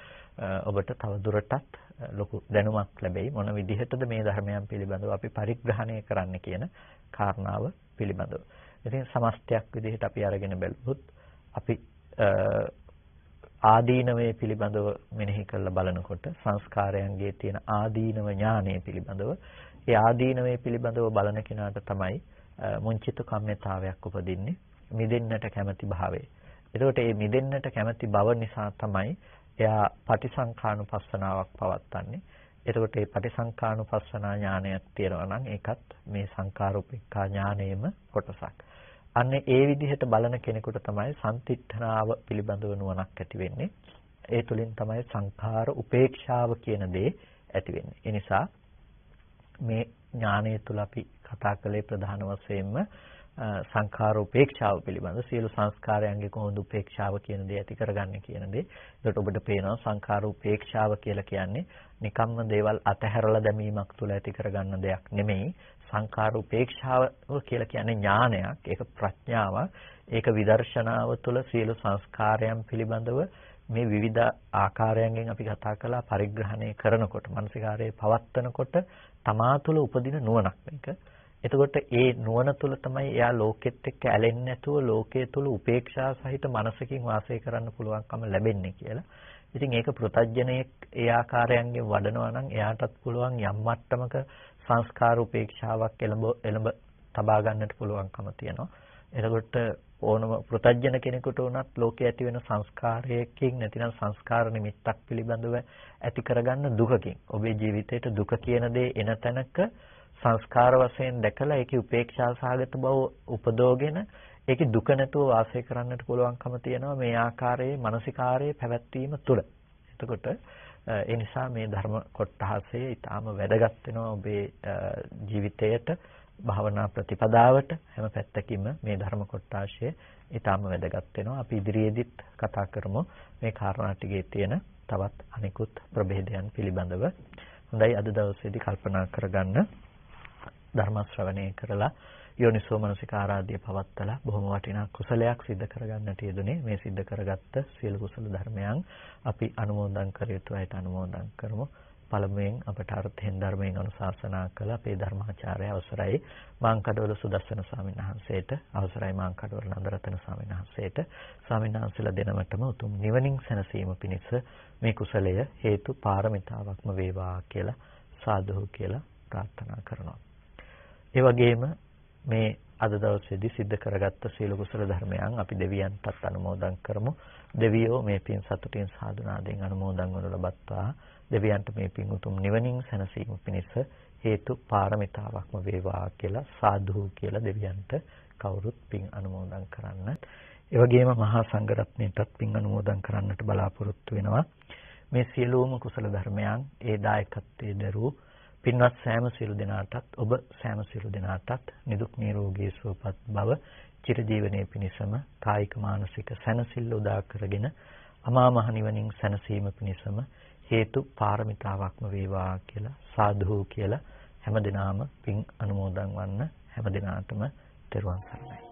ඔබට තවදුරටත් ලොකු දැනුමක් ලැබෙයි. මොන විදිහටද මේ ධර්මයන් පිළිබඳව අපි පරිග්‍රහණය කරන්න කියන කාරණාව පිළිබඳව. ඉතින් සමස්තයක් විදිහට අපි අරගෙන බැලුවොත් අපි ආදීනවයේ පිළිබඳව මෙනෙහි කරලා බලනකොට සංස්කාරයන්ගේ තියෙන ආදීනව ඥානය පිළිබඳව ඒ ආදීනවයේ පිළිබඳව බලන කෙනාට තමයි මුංචිත කම්මිතාවයක් උපදින්නේ, මිදෙන්නට කැමැති භාවය. එතකොට මේ මිදෙන්නට කැමැති බව නිසා තමයි එයා පටිසංඛානුපස්සනාවක් පවත්න්නේ. එතකොට මේ පටිසංඛානුපස්සනා ඥානයක් තියෙනවා නම් ඒකත් මේ සංඛාරූපිකා ඥානයේම කොටසක්. අන්න ඒ විදිහට බලන කෙනෙකුට තමයි සම්තිත්ථනාව පිළිබඳව නුවණක් ඇති වෙන්නේ. ඒ තුලින් තමයි සංඛාර උපේක්ෂාව කියන දේ ඇති වෙන්නේ. ඒ නිසා මේ ඥානය තුල අපි කතා කළේ ප්‍රධාන වශයෙන්ම සංඛාර උපේක්ෂාව පිළිබඳ සියලු සංස්කාරයන්ගේ කොහොමද උපේක්ෂාව කියන දේ ඇති කරගන්නේ කියන දේ. ඒකට ඔබට පේනවා සංඛාර උපේක්ෂාව කියලා කියන්නේ නිකම්ම දේවල් අතහැරලා දැමීමක් තුළ ඇති කරගන්න දෙයක් නෙමෙයි. සංඛාර උපේක්ෂාව කියලා කියන්නේ ඥානයක්, ඒක ප්‍රඥාවක්, ඒක විදර්ශනාව තුළ සියලු සංස්කාරයන් පිළිබඳව මේ විවිධ ආකාරයන්ගෙන් අපි කතා කළා පරිග්‍රහණය කරනකොට, මානසිකාරයේ පවත්වනකොට තමා තුළ උපදින නුවණක් මේක. එතකොට ඒ නුවණ තුළ තමයි එයා ලෝකෙත් එක්ක ඇලෙන්නේ නැතුව ලෝකයේ තුල උපේක්ෂා සහිත මනසකින් වාසය කරන්න පුළුවන්කම ලැබෙන්නේ කියලා. ඉතින් ඒක පෘථග්ජනයේ ඒ ආකාරයන්ගෙන් වඩනවා නම් එයාටත් පුළුවන් යම් මට්ටමක සංස්කාර උපේක්ෂාවක් එළඹ තබා ගන්නට පුළුවන්කම තියෙනවා. එතකොට ඕනම පෘථග්ජන කෙනෙකුට උනත් ලෝකයේ ඇති වෙන සංස්කාරයකින් නැතිනම් සංස්කාර නිමිත්තක් පිළිබඳව ඇති කරගන්න දුකකින් ඔබේ ජීවිතේට දුක කියන දේ එන තැනක සංස්කාර වශයෙන් දැකලා ඒකේ උපේක්ෂා සහගත බව උපදෝගෙන ඒකේ දුක නැතුව වාසය කරන්නට පුළුවන්කම තියෙනවා මේ ආකාරයේ මානසිකාරයේ පැවැත්වීම තුළ. එතකොට ඒ නිසා මේ ධර්ම කොටහසේ ඊටාම වැදගත් වෙනවා ඔබේ ජීවිතයට, භාවනා ප්‍රතිපදාවට හැම පැත්තකින්ම මේ ධර්ම කොටාශය ඊටාම වැදගත් වෙනවා. අපි ඉදිරියේදීත් කතා කරමු මේ කාරණා ටිකේ තියෙන තවත් අනිකුත් ප්‍රභේදයන් පිළිබඳව. හොඳයි, අද දවසේදී කල්පනා කරගන්න ධර්ම ශ්‍රවණය කරලා යෝනිසෝ මනසිකාරාදී පවත්තලා බොහොම වටිනා කුසලයක් සිද්ධ කරගන්නට යෙදුනේ. මේ සිද්ධ කරගත්ත සියලු කුසල ධර්මයන් අපි අනුමෝදන් කර යුතු අයට අනුමෝදන් කරමු. පළමුවෙන් අපට අර්ථයෙන් ධර්මයෙන් අනුශාසනා කළ අපේ ධර්මාචාර්ය අවසරයි මාංකඩවල සුදස්සන ස්වාමීන් වහන්සේට, අවසරයි මාංකඩවල නන්දරතන ස්වාමීන් වහන්සේට, ස්වාමීන් වහන්සේලා දෙනමතම උතුම් නිවනින් සැනසීම පිණිස මේ කුසලය හේතු පාරමිතාවක්ම වේවා කියලා සාදු කියලා ප්‍රාර්ථනා කරනවා. ඒ වගේම මේ අද දවසේදී සිද්ධ කරගත්ත සීල කුසල ධර්මයන් අපි දෙවියන්ටත් අනුමෝදන් කරමු. දෙවියෝ මේ පින් සතුටින් සාදුනාදෙන් අනුමෝදන් වනු ලබත්වා දෙවියන්ට මේ පින් උතුම් නිවනින් සැනසීම පිණිස හේතු පාරමිතාවක්ම වේවා කියලා සාදු කියලා දෙවියන්ට කවුරුත් පින් අනුමෝදන් කරන්න. ඒ වගේම මහා සංඝරත්නයටත් පින් අනුමෝදන් කරන්නට බලාපොරොත්තු වෙනවා. මේ සියලුම කුසල ධර්මයන් ඒ දායකත්වයේ දරූ පින්වත් සෑම සියලු දෙනාටත් ඔබ සෑම සියලු දෙනාටත් නිදුක් නිරෝගී සුවපත් බව චිරජීවනයේ පිණිසම කායික මානසික සැනසෙල්ල උදා කරගෙන අමා මහ නිවනින් සැනසීම පිණිසම හේතු පාරමිතාවක්ම වේවා කියලා සාදු කියලා හැමදිනාම පින් අනුමෝදන් වන්න හැමදිනාටම තෙරුවන් සරණයි.